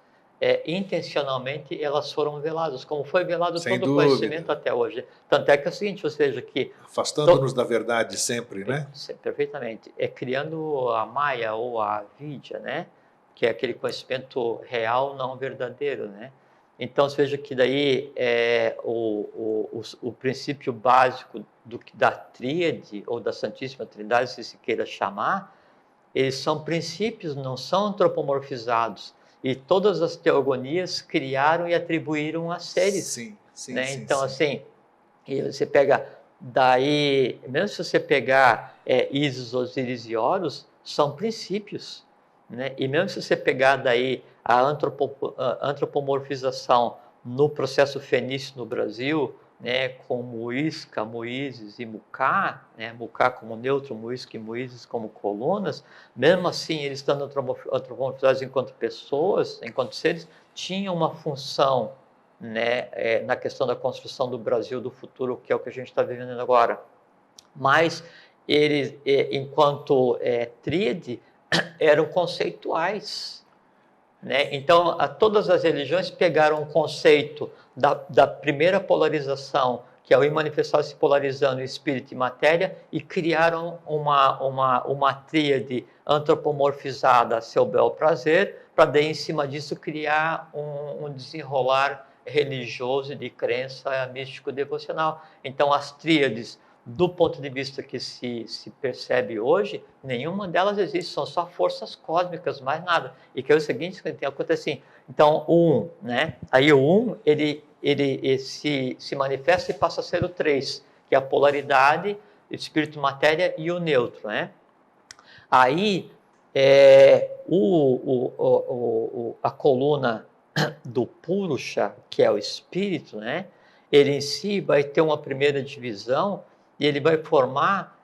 intencionalmente, elas foram veladas, como foi velado todo o conhecimento até hoje. Tanto é que é o seguinte, ou seja, que... Afastando-nos da verdade sempre, né? Perfeitamente. Criando a Maya ou a Vidya, né? Que é aquele conhecimento real, não verdadeiro, né? Então, você veja que daí o princípio básico da tríade, ou da Santíssima Trindade, se queira chamar, eles são princípios, não são antropomorfizados. E todas as teogonias criaram e atribuíram a seres. Sim, sim, né? sim. Então, sim. assim, e você pega daí, mesmo se você pegar Ísis, Osíris e Horus, são princípios. Né? E mesmo se você pegar daí a antropomorfização no processo fenício no Brasil, né, com Muisca, Moíses e Mucá, né, Mucá como neutro, Muisca e Moíses como colunas, mesmo assim eles estando antropomorfizados enquanto pessoas, enquanto seres, tinham uma função, né, na questão da construção do Brasil do futuro, que é o que a gente está vivendo agora. Mas eles, enquanto tríade, eram conceituais. Né? Então, todas as religiões pegaram o conceito da primeira polarização, que é o manifestar se polarizando em espírito e matéria, e criaram uma tríade antropomorfizada a seu bel prazer, para daí, em cima disso, criar um desenrolar religioso de crença místico-devocional. Então, as tríades, do ponto de vista que se percebe hoje, nenhuma delas existe, são só forças cósmicas, mais nada. E que é o seguinte, que acontece assim, então o 1, né? Aí o 1, ele se manifesta e passa a ser o 3, que é a polaridade, espírito, matéria e o neutro, né? Aí, a coluna do Purusha, que é o espírito, né? Ele em si vai ter uma primeira divisão e ele vai formar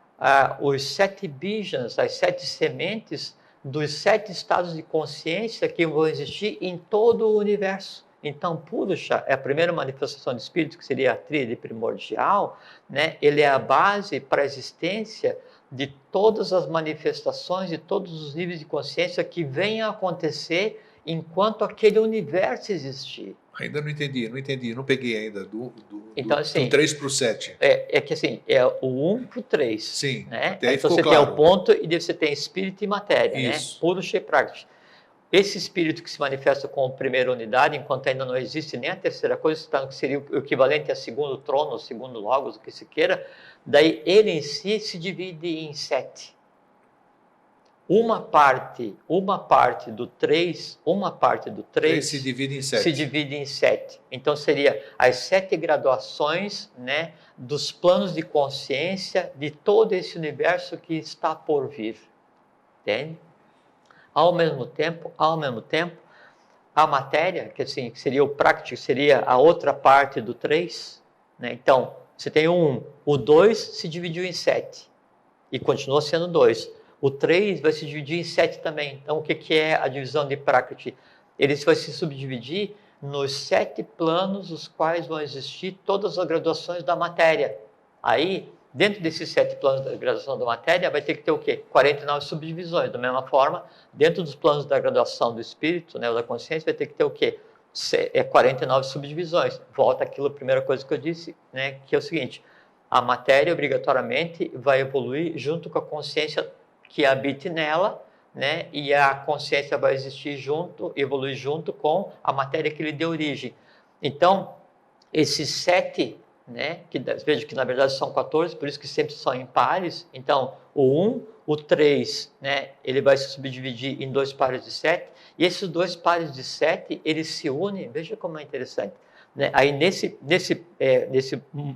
os 7 bijas, as 7 sementes dos 7 estados de consciência que vão existir em todo o universo. Então, Purusha é a primeira manifestação de espírito, que seria a tríade primordial, né? Ele é a base para a existência de todas as manifestações, de todos os níveis de consciência que venham a acontecer enquanto aquele universo existir. Ainda não entendi, não peguei ainda Então, assim, do 3 para o 7. É que assim, é o 1 para o 3. Sim, né? até aí então ficou você claro. tem o ponto e daí você tem espírito e matéria, Isso. né? Purusha e Prakriti. Esse espírito que se manifesta como primeira unidade, enquanto ainda não existe nem a terceira coisa, que seria o equivalente a segundo trono, segundo logos, o que se queira, daí ele em si se divide em 7. Uma parte do 3 se divide em 7. Se divide em 7. Então seria as 7 graduações, né, dos planos de consciência de todo esse universo que está por vir. Entende? Ao mesmo tempo, a matéria, que assim, que seria o prático, seria a outra parte do 3, né? Então, você tem o 2 se dividiu em 7 e continua sendo 2. O 3 vai se dividir em 7 também. Então, o que é a divisão de Prakriti? Ele vai se subdividir nos 7 planos, os quais vão existir todas as graduações da matéria. Aí, dentro desses 7 planos da graduação da matéria, vai ter que ter o quê? 49 subdivisões. Da mesma forma, dentro dos planos da graduação do espírito, né, ou da consciência, vai ter que ter o quê? 49 subdivisões. Volta àquilo, a primeira coisa que eu disse, né, que é o seguinte: a matéria, obrigatoriamente, vai evoluir junto com a consciência que habite nela, né? E a consciência vai existir junto, evoluir junto com a matéria que lhe deu origem. Então, esses 7, né? Veja que na verdade são 14, por isso que sempre são em pares. Então, o 1, o 3, né? Ele vai se subdividir em 2 pares de 7, e esses 2 pares de 7, eles se unem. Veja como é interessante. Né? Aí nesse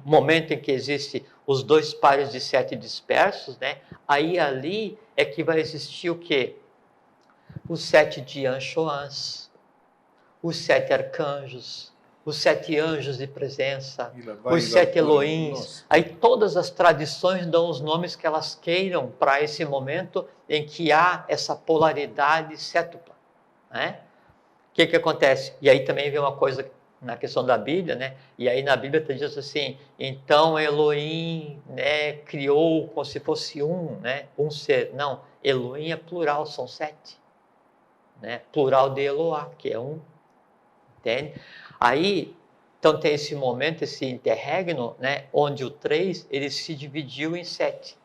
momento em que existe os 2 pares de 7 dispersos, né? Aí ali é que vai existir o quê? Os 7 Dian-Choans, os 7 arcanjos, os 7 anjos de presença, os 7 Elohims. Aí todas as tradições dão os nomes que elas queiram para esse momento em que há essa polaridade sétupla. Né? O que acontece? E aí também vem uma coisa na questão da Bíblia, né? E aí na Bíblia diz assim: então Elohim, né, criou como se fosse né, um ser. Não, Elohim é plural, são 7, né? Plural de Eloá, que é 1. Entende? Aí, então tem esse momento, esse interregno, né, onde o 3 ele se dividiu em 7.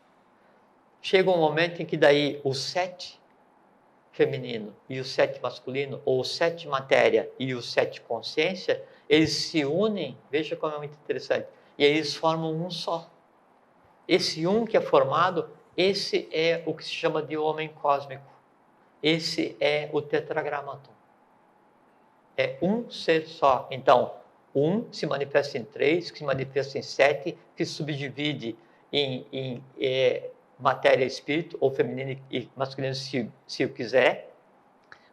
Chega um momento em que daí o 7 feminino e o 7 masculino, ou o 7 matéria e o 7 consciência, eles se unem, veja como é muito interessante, e eles formam um só. Esse um que é formado, esse é o que se chama de homem cósmico. Esse é o tetragramaton. É um ser só. Então, um se manifesta em 3, que se manifesta em 7, que se subdivide em matéria e espírito, ou feminino e masculino, se o quiser,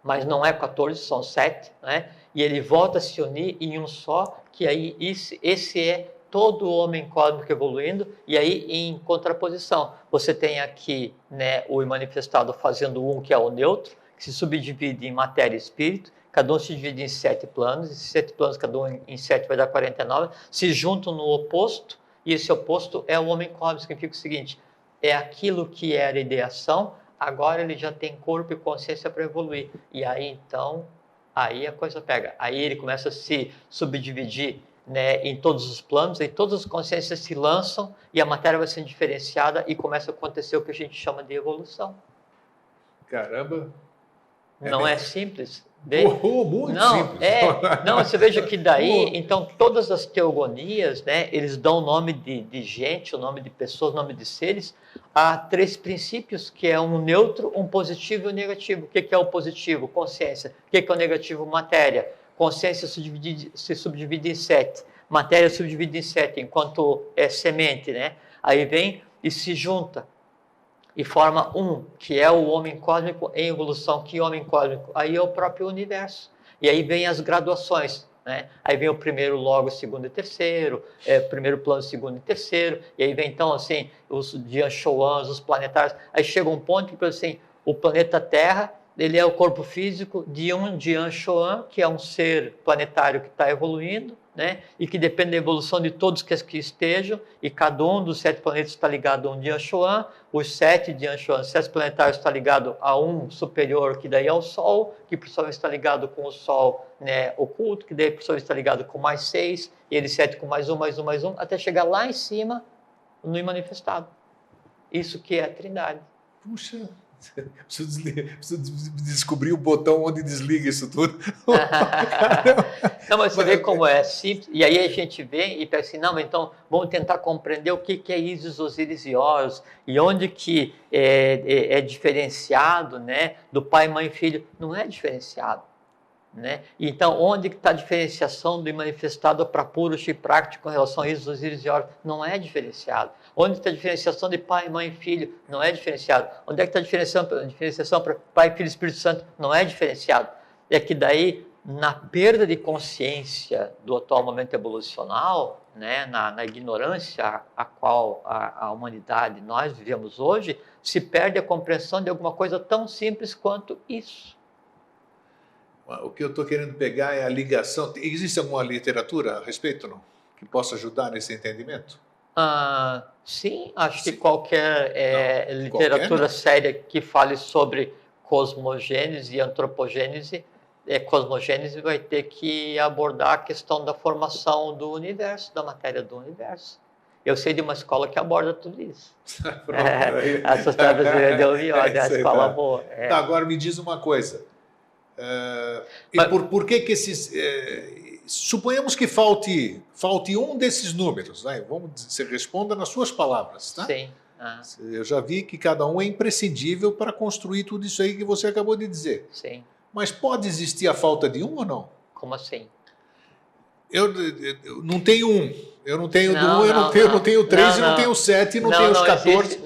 mas não é 14, são 7, né? E ele volta a se unir em um só, que aí esse é todo o homem cósmico evoluindo, e aí em contraposição, você tem aqui, né, o manifestado fazendo um, que é o neutro, que se subdivide em matéria e espírito, cada um se divide em 7 planos, esses 7 planos, cada um em 7 vai dar 49, se juntam no oposto, e esse oposto é o homem cósmico, significa o seguinte, é aquilo que era ideação, agora ele já tem corpo e consciência para evoluir, e aí então, aí a coisa pega, aí ele começa a se subdividir, né, em todos os planos, e todas as consciências se lançam, e a matéria vai sendo diferenciada, e começa a acontecer o que a gente chama de evolução. Caramba! Não é simples? Muito simples. Não, você veja que daí, então, todas as teogonias, né, eles dão o nome de gente, o nome de pessoas, o nome de seres, a 3 princípios, que é um neutro, um positivo e um negativo. O que é o positivo? Consciência. O que é o negativo? Matéria. Consciência se subdivide em 7. Matéria se subdivide em 7, enquanto é semente, né? Aí vem e se junta. E forma um, que é o homem cósmico em evolução. Que homem cósmico? Aí é o próprio universo. E aí vem as graduações, né? Aí vem o primeiro logo, segundo e terceiro, primeiro plano, segundo e terceiro, e aí vem então assim, os Dian-Chouans, os planetários. Aí chega um ponto que assim, o planeta Terra, ele é o corpo físico de um Dian-Chouan, que é um ser planetário que está evoluindo, né? E que depende da evolução de todos que estejam, e cada um dos 7 planetas está ligado a um Dian-Chouan, os 7 Dian-Chouan, 7 planetários está ligado a um superior, que daí é o Sol, que por sua vez está ligado com o Sol, né, oculto, que daí por sua vez está ligado com mais 6, e ele 7 com mais um, até chegar lá em cima, no manifestado. Isso que é a Trindade. Puxa, preciso descobrir o botão onde desliga isso tudo. Não, mas você vê como é simples. E aí a gente vem e pensa assim, não, então vamos tentar compreender o que é Ísis, Osíris e Horus, e onde que é diferenciado, né, do pai, mãe e filho. Não é diferenciado. Né? Então, onde está a diferenciação do manifestado para Purusha e Prakti com relação a Ísis, Osíris e Horus? Não é diferenciado. Onde está a diferenciação de pai, mãe e filho? Não é diferenciado. Onde é que está a diferenciação para pai, filho e Espírito Santo? Não é diferenciado. É que daí, na perda de consciência do atual momento evolucional, né, na ignorância a qual a humanidade, nós vivemos hoje, se perde a compreensão de alguma coisa tão simples quanto isso. O que eu estou querendo pegar é a ligação. Existe alguma literatura a respeito, não? Que possa ajudar nesse entendimento? Sim, acho que qualquer literatura séria que fale sobre cosmogênese e antropogênese, cosmogênese vai ter que abordar a questão da formação do universo, da matéria do universo. Eu sei de uma escola que aborda tudo isso. A Sociedade Brasileira de Omiode, é uma escola boa. Tá, agora me diz uma coisa. Por que esses... suponhamos que falte um desses números, né? Você responda nas suas palavras, tá? Sim. Eu já vi que cada um é imprescindível para construir tudo isso aí que você acabou de dizer. Sim. Mas pode existir a falta de um ou não? Como assim? Eu não tenho um. Eu não tenho eu não tenho 3 e não tenho 7 e não tenho os 14.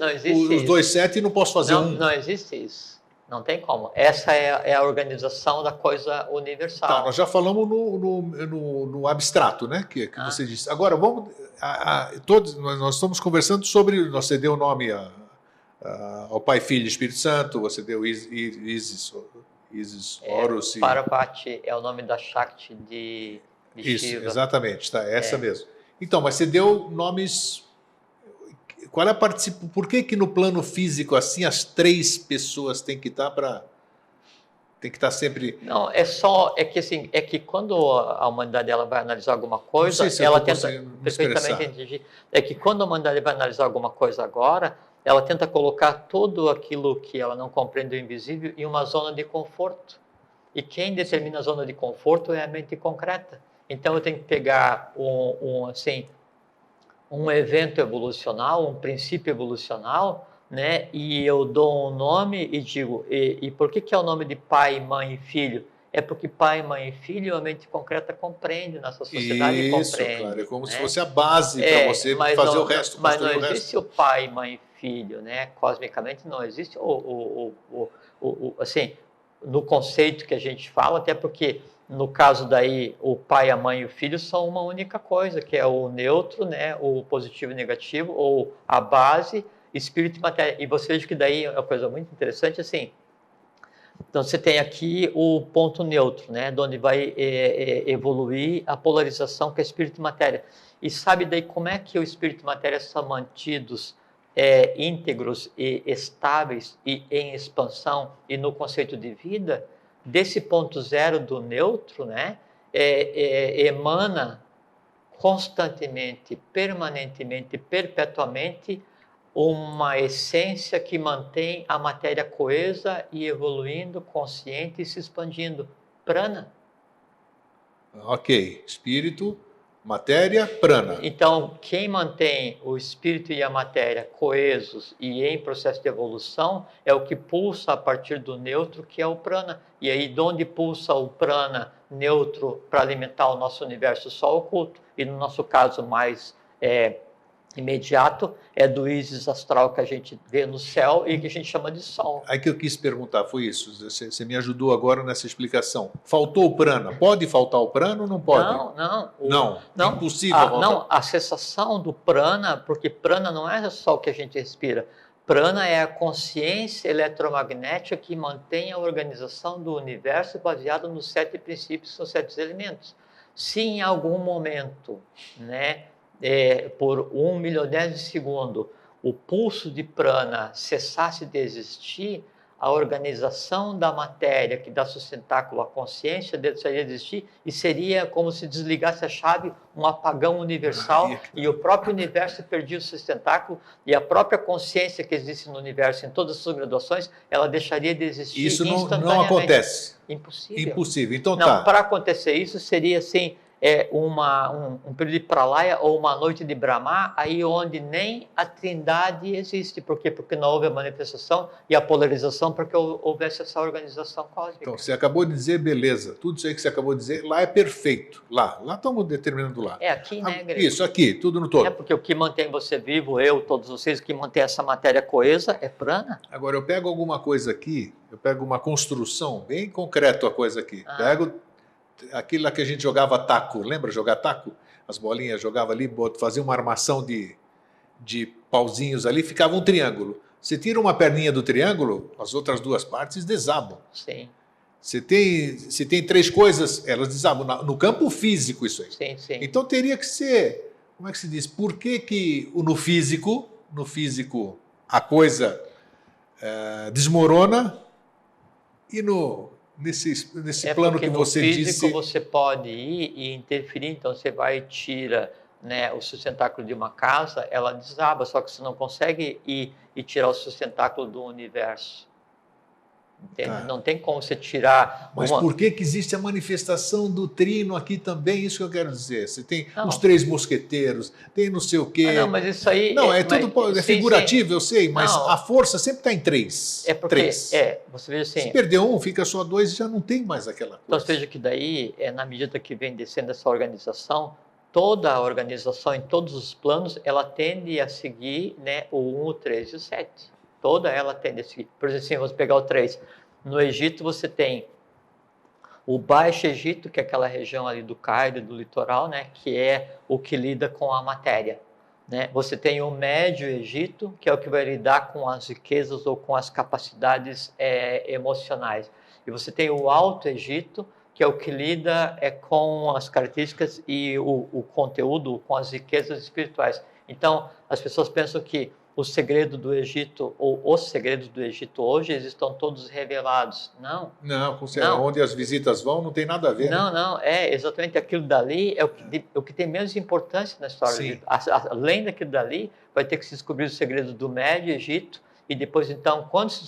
Os 2 7 e não posso fazer um. Não existe isso. Não tem como. Essa é a organização da coisa universal. Tá, nós já falamos no abstrato, né? Que você disse. Agora, vamos... nós estamos conversando sobre... Você deu o nome ao Pai, Filho e Espírito Santo, você deu Ísis, Horus... Parvati é o nome da Shakti de Isso, Shiva. Exatamente, tá, essa mesmo. Então, mas você deu nomes... Qual é a participação? Por que no plano físico assim as 3 pessoas têm que estar sempre? Não, é que quando a humanidade ela vai analisar alguma coisa, ela tenta perfeitamente entender. É que quando a humanidade vai analisar alguma coisa agora, ela tenta colocar tudo aquilo que ela não compreende do invisível em uma zona de conforto. E quem determina a zona de conforto é a mente concreta. Então eu tenho que pegar um evento evolucional, um princípio evolucional, né? E eu dou um nome e digo, e por que é o nome de pai, mãe e filho? É porque pai, mãe e filho a mente concreta compreende, nossa sociedade Isso, compreende. claro, é como né? se fosse a base para você fazer o resto, Mas não construir o resto. existe o pai, mãe e filho, né? Cosmicamente não existe assim, no conceito que a gente fala, até porque no caso daí o pai, a mãe e o filho são uma única coisa, que é o neutro, né? O positivo e negativo, ou a base, espírito e matéria. E você veja que daí é uma coisa muito interessante, assim. Então você tem aqui o ponto neutro, né? De onde vai evoluir a polarização que é espírito e matéria. E sabe daí como é que o espírito e matéria são mantidos íntegros e estáveis e em expansão e no conceito de vida? Desse ponto zero do neutro, né? Emana constantemente, permanentemente, perpetuamente uma essência que mantém a matéria coesa e evoluindo, consciente e se expandindo. Prana. Ok, espírito, matéria, prana. Então, quem mantém o espírito e a matéria coesos e em processo de evolução é o que pulsa a partir do neutro, que é o prana. E aí, de onde pulsa o prana neutro para alimentar o nosso universo só oculto? E no nosso caso mais imediato é do íris astral que a gente vê no céu e que a gente chama de sol. Aí que eu quis perguntar, foi isso. Você me ajudou agora nessa explicação. Faltou o prana. Pode faltar o prana ou não pode? Não, impossível faltar. Não, a cessação do prana, porque prana não é só o que a gente respira. Prana é a consciência eletromagnética que mantém a organização do universo baseada nos 7 princípios, são 7 elementos. Se em algum momento, né, por 1 milionésimo de segundo, o pulso de prana cessasse de existir, a organização da matéria que dá sustentáculo à consciência deixaria de existir e seria como se desligasse a chave, um apagão universal, e o próprio universo perdia o sustentáculo e a própria consciência que existe no universo em todas as suas graduações, ela deixaria de existir instantaneamente. Isso não acontece. Impossível. Impossível. Então não, para acontecer isso seria assim, um período de pralaya ou uma noite de Brahma, aí onde nem a trindade existe. Por quê? Porque não houve a manifestação e a polarização para que houvesse essa organização cósmica. Então, você acabou de dizer, beleza, tudo isso aí que você acabou de dizer, lá é perfeito. Lá estamos determinando lá. É aqui, né, Greg? Isso, aqui, tudo no todo. É porque o que mantém você vivo, eu, todos vocês, o que mantém essa matéria coesa é prana. Agora, eu pego alguma coisa aqui, eu pego uma construção, bem concreto a coisa aqui. Pego aquilo lá que a gente jogava taco, lembra jogar taco? As bolinhas jogava ali, fazia uma armação de pauzinhos ali, ficava um triângulo. Você tira uma perninha do triângulo, as outras 2 partes desabam. Sim. Se tem 3 coisas, elas desabam. No campo físico, isso aí. Sim, sim. Então teria que ser, como é que se diz? Por que no físico a coisa desmorona e nesse plano que você disse... no físico você pode ir e interferir, então você vai e tira, né, o sustentáculo de uma casa, ela desaba, só que você não consegue ir e tirar o sustentáculo do universo. Não tem como você tirar... Mas por que existe a manifestação do trino aqui também? Isso que eu quero dizer. Você tem os 3 mosqueteiros, tem não sei o quê. Não, mas isso aí... Não, tudo figurativo, sim. Eu sei, mas não, a força sempre está em 3. É porque... 3. Você veja assim... Se perder um, fica só 2 e já não tem mais aquela coisa. Então você veja que daí, na medida que vem descendo essa organização, toda a organização, em todos os planos, ela tende a seguir, né, o 1, o 3 e o 7. Toda ela tende a seguir. Por exemplo, assim, vamos pegar o 3. No Egito você tem o Baixo Egito, que é aquela região ali do Cairo, do litoral, né, que é o que lida com a matéria. Né? Você tem o Médio Egito, que é o que vai lidar com as riquezas ou com as capacidades emocionais. E você tem o Alto Egito, que é o que lida com as características e o conteúdo, com as riquezas espirituais. Então, as pessoas pensam que o segredo do Egito, ou os segredos do Egito hoje, eles estão todos revelados. Não. Não, Não. onde as visitas vão não tem nada a ver. Não, né? não, é exatamente aquilo dali, é o que tem menos importância na história do Sim. Egito. Além daquilo dali, vai ter que se descobrir os segredos do Médio Egito, e depois, então, quando se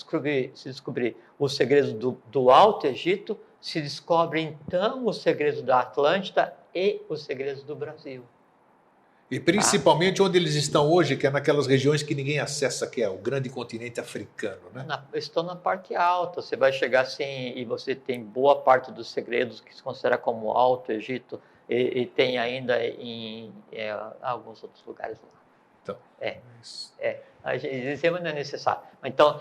descobrir os segredos do Alto Egito, se descobre, então, os segredos da Atlântida e os segredos do Brasil. E principalmente onde eles estão hoje, que é naquelas regiões que ninguém acessa, que é o grande continente africano, né? Estão na parte alta, você vai chegar assim, e você tem boa parte dos segredos que se considera como Alto Egito, e tem ainda em alguns outros lugares lá. Então, A gente não é necessário. Então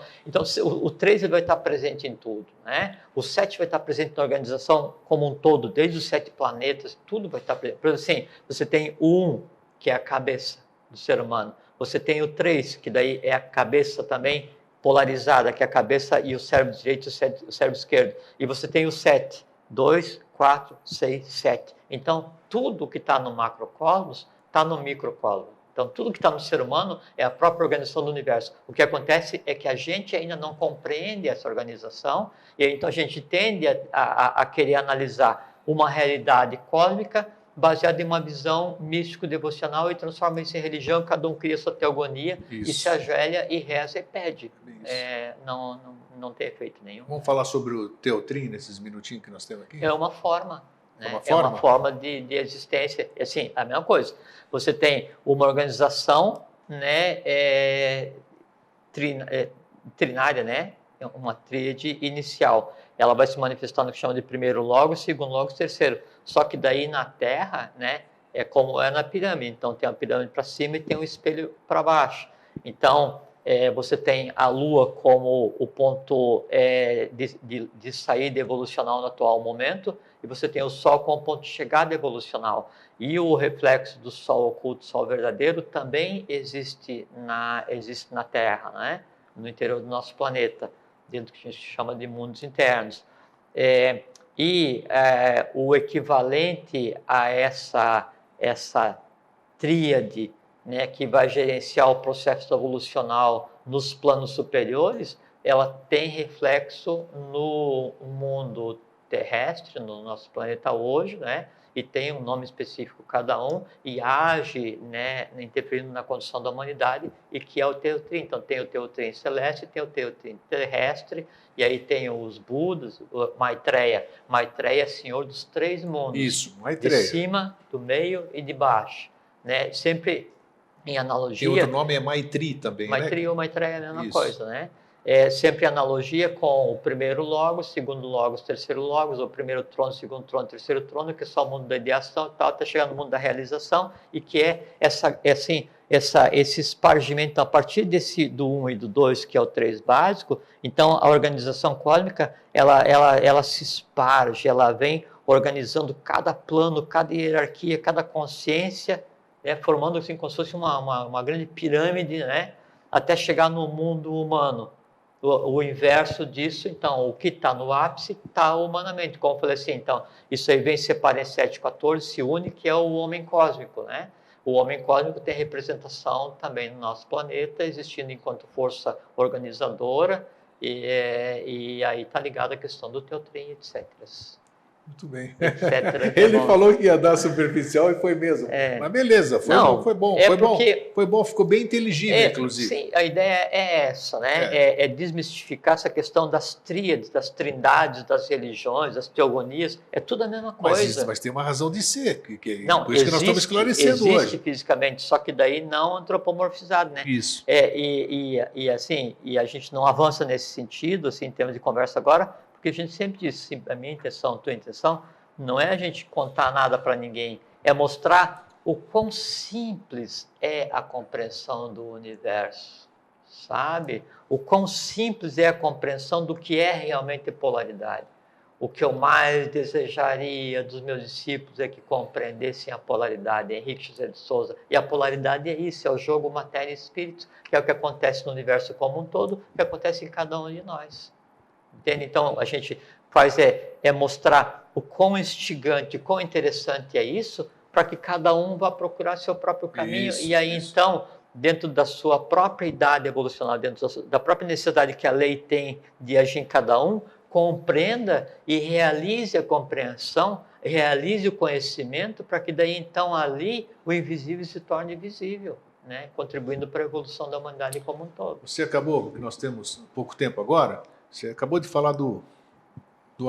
o 3 ele vai estar presente em tudo, né? O 7 vai estar presente na organização como um todo, desde os 7 planetas, tudo vai estar presente. Por exemplo, assim, você tem o 1, que é a cabeça do ser humano. Você tem o 3, que daí é a cabeça também polarizada, que é a cabeça e o cérebro direito e o cérebro esquerdo. E você tem o 7, 2, 4, 6, 7. Então, tudo que está no macrocosmos está no microcosmos. Então, tudo que está no ser humano é a própria organização do universo. O que acontece é que a gente ainda não compreende essa organização, e então a gente tende a querer analisar uma realidade cósmica baseada em uma visão místico-devocional e transforma isso em religião, cada um cria sua teogonia e se ajoelha e reza e pede. Não tem efeito nenhum. Vamos falar sobre o Teotrim nesses minutinhos que nós temos aqui? É uma forma. Né? É uma forma de existência. Assim, a mesma coisa. Você tem uma organização, né, trinária, né? Uma tríade inicial. Ela vai se manifestar no que chama de primeiro logos, segundo logos, terceiro. Só que daí na Terra, né, é como é na pirâmide. Então tem a pirâmide para cima e tem um espelho para baixo. Então você tem a Lua como o ponto de saída evolucional no atual momento, e você tem o Sol como ponto de chegada evolucional. E o reflexo do Sol oculto, Sol verdadeiro, também existe na Terra, né? No interior do nosso planeta, dentro do que a gente chama de mundos internos. O equivalente a essa tríade, né, que vai gerenciar o processo evolucional nos planos superiores, ela tem reflexo no mundo terrestre, no nosso planeta hoje, né, e tem um nome específico cada um, e age, né, interferindo na condição da humanidade, e que é o Teotrim. Então tem o Teotrim celeste, tem o Teotrim terrestre, e aí tem os Budas, o Maitreya. Maitreya é senhor dos 3 mundos. Isso, Maitreya. De cima, do meio e de baixo. Né? Sempre em analogia... E outro nome é Maitri também, Maitri, né? ou Maitreya é a mesma coisa, né? Sempre analogia com o primeiro logos, segundo logos, terceiro logos, o primeiro trono, segundo trono, terceiro trono, que é só o mundo da ideação e tal, até chegar no mundo da realização, e que é esse espargimento a partir do 1 e do 2, que é o 3 básico. Então a organização cósmica, ela se esparge, ela vem organizando cada plano, cada hierarquia, cada consciência, né, formando assim como se fosse uma grande pirâmide, né, até chegar no mundo humano. O inverso disso, então, o que está no ápice está humanamente, como eu falei assim, então, isso aí vem separar em 7,14, se une, que é o homem cósmico, né? O homem cósmico tem representação também no nosso planeta, existindo enquanto força organizadora, e aí está ligado a questão do Teotrim, etc. Muito bem. Ele falou que ia dar superficial e foi mesmo. Mas beleza, foi bom. Foi bom, ficou bem inteligível, inclusive. Sim, a ideia é essa, né? É desmistificar essa questão das tríades, das trindades, das religiões, das teogonias. É tudo a mesma coisa. Mas tem uma razão de ser. Não, por isso que nós estamos esclarecendo hoje. Existe fisicamente, só que daí não antropomorfizado, né? Isso. E a gente não avança nesse sentido, assim, em termos de conversa agora, porque a gente sempre diz, assim, a minha intenção, a tua intenção, não é a gente contar nada para ninguém, é mostrar o quão simples é a compreensão do universo, sabe? O quão simples é a compreensão do que é realmente polaridade. O que eu mais desejaria dos meus discípulos é que compreendessem a polaridade, Henrique José de Souza. E a polaridade é isso, é o jogo matéria e espírito, que é o que acontece no universo como um todo, que acontece em cada um de nós. Entende? Então, a gente faz mostrar o quão instigante, o quão interessante é isso, para que cada um vá procurar seu próprio caminho. E aí, então, dentro da sua própria idade evolucional, dentro da própria necessidade que a lei tem de agir em cada um, compreenda e realize a compreensão, realize o conhecimento, para que daí então ali o invisível se torne visível, né? Contribuindo para a evolução da humanidade como um todo. Você acabou, que nós temos pouco tempo agora, você acabou de falar do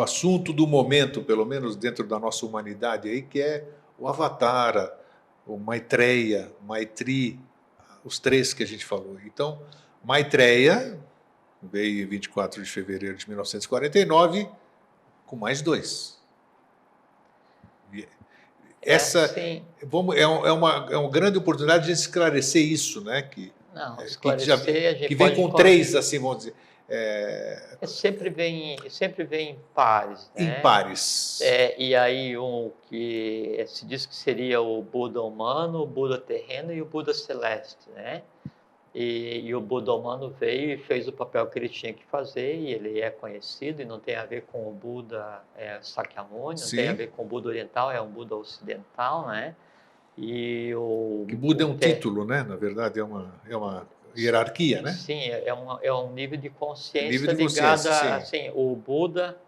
assunto do momento, pelo menos dentro da nossa humanidade aí, que é o Avatara, o Maitreya, Maitri, os três que a gente falou. Então, Maitreya veio em 24 de fevereiro de 1949, com mais 2. Essa é uma grande oportunidade de esclarecer isso, né? Não, esclarecer, que vem com 3, assim, vamos dizer. Sempre vem em pares. Né? Em pares. E aí que se diz que seria o Buda humano, o Buda terreno e o Buda celeste, né? E o Buda humano veio e fez o papel que ele tinha que fazer, e ele é conhecido, e não tem a ver com o Buda Sakyamuni, não tem a ver com o Buda oriental, é um Buda ocidental, né? Que Buda é um título, né? Na verdade, é uma hierarquia, né? Sim, é um nível de consciência ligado a... Assim, o Buda,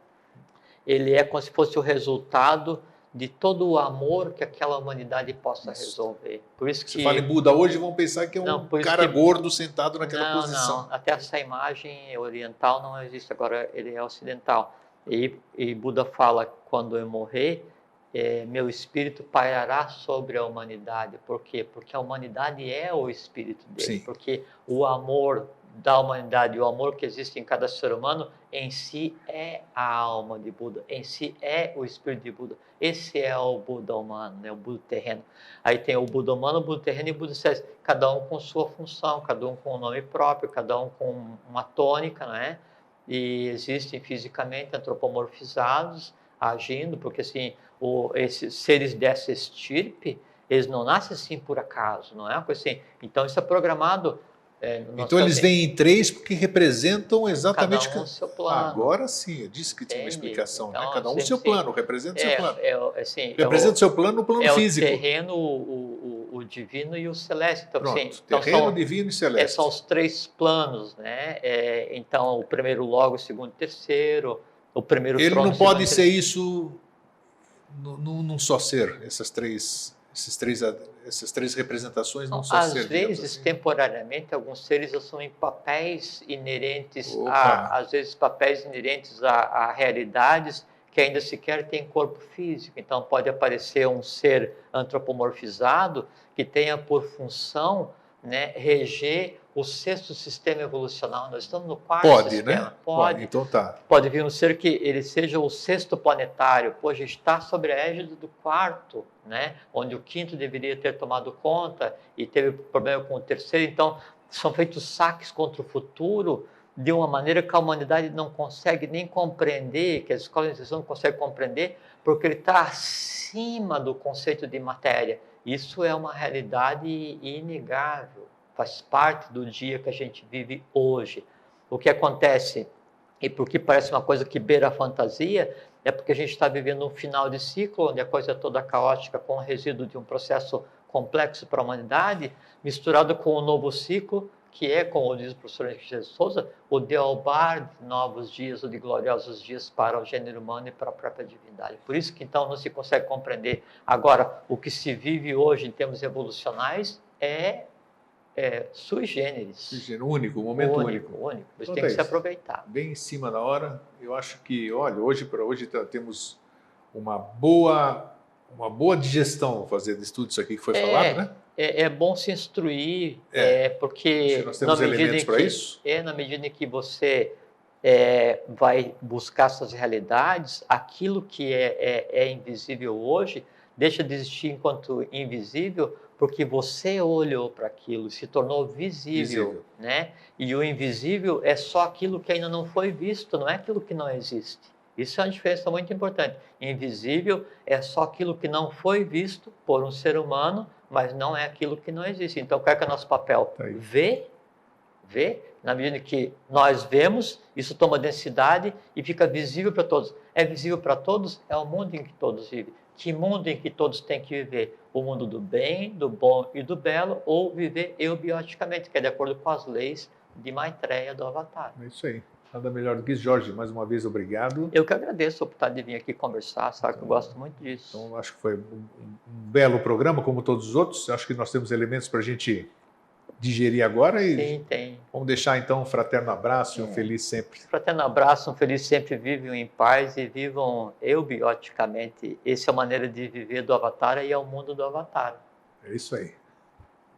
ele é como se fosse o resultado de todo o amor que aquela humanidade possa resolver. Por isso que... Se fala em Buda hoje, vão pensar que é um cara gordo sentado naquela posição. Não, até essa imagem oriental não existe, agora ele é ocidental. E Buda fala, quando eu morrer, meu espírito pairará sobre a humanidade. Por quê? Porque a humanidade é o espírito dele. Sim. Porque o amor da humanidade, o amor que existe em cada ser humano, em si é a alma de Buda, em si é o espírito de Buda. Esse é o Buda humano, né? O Buda terreno. Aí tem o Buda humano, o Buda terreno e o Buda celeste, cada um com sua função, cada um com um nome próprio, cada um com uma tônica, né? E existem fisicamente antropomorfizados, agindo, porque assim, esses seres dessa estirpe, eles não nascem assim por acaso, não é uma coisa assim. Então isso é programado. Então eles vêm em 3 porque representam exatamente... Cada um o seu plano. Agora sim, eu disse que tinha uma explicação, então, né? Cada um o seu plano, representa o seu plano. Representa o seu plano no plano físico. É o terreno, o divino e o celeste. Então, pronto, terreno, divino e celeste. São os 3 planos, né? Então, o primeiro logo, o segundo, o terceiro, o primeiro Ele trono... Ele não pode ser isso num só ser, essas três representações não só ser. Às vezes, assim, temporariamente, alguns seres são em papéis inerentes às vezes papéis inerentes a realidades que ainda sequer têm corpo físico. Então pode aparecer um ser antropomorfizado que tenha por função, né, reger o 6º sistema evolucional. Nós estamos no 4º sistema. Né? Pode. Então tá. Pode vir um ser que ele seja o 6º planetário. Pô, a gente está sobre a égide do 4º, né? Onde o 5º deveria ter tomado conta e teve problema com o 3º. Então, são feitos saques contra o futuro de uma maneira que a humanidade não consegue nem compreender, que as escolas de iniciação não conseguem compreender, porque ele está acima do conceito de matéria. Isso é uma realidade inegável, faz parte do dia que a gente vive hoje. O que acontece, e porque parece uma coisa que beira a fantasia, é porque a gente está vivendo um final de ciclo, onde a coisa é toda caótica, com o resíduo de um processo complexo para a humanidade, misturado com um novo ciclo, que é, como diz o professor Henrique de Souza, o dealbar de novos dias, ou de gloriosos dias para o gênero humano e para a própria divindade. Por isso que, então, não se consegue compreender. Agora, o que se vive hoje em termos evolucionais é sui generis. Único, momento único. Único. Isso tem que se aproveitar. Bem em cima da hora. Eu acho que, olha, hoje temos uma boa digestão fazer de tudo isso aqui que foi falado, né? É bom se instruir, porque nós temos elementos para isso. Na medida em que você vai buscar essas realidades, aquilo que é invisível hoje deixa de existir enquanto invisível, porque você olhou para aquilo, se tornou visível, né? E o invisível é só aquilo que ainda não foi visto, não é aquilo que não existe. Isso é uma diferença muito importante. Invisível é só aquilo que não foi visto por um ser humano, mas não é aquilo que não existe. Então, qual é que é o nosso papel? Ver, na medida que nós vemos, isso toma densidade e fica visível para todos. É visível para todos? É o mundo em que todos vivem. Que mundo em que todos têm que viver? o mundo do bem, do bom e do belo, ou viver eubioticamente, que é de acordo com as leis de Maitreya do Avatar. É isso aí. Nada melhor do que isso. Jorge, mais uma vez, obrigado. Eu que agradeço a oportunidade de vir aqui conversar, sabe que eu gosto muito disso. Então, acho que foi um belo programa, como todos os outros. Acho que nós temos elementos para a gente digerir agora e Sim, tem. vamos deixar então um fraterno abraço e um feliz sempre. Fraterno abraço, um feliz sempre, vivam em paz e vivam eubioticamente. Essa é a maneira de viver do Avatar e é o mundo do Avatar. É isso aí.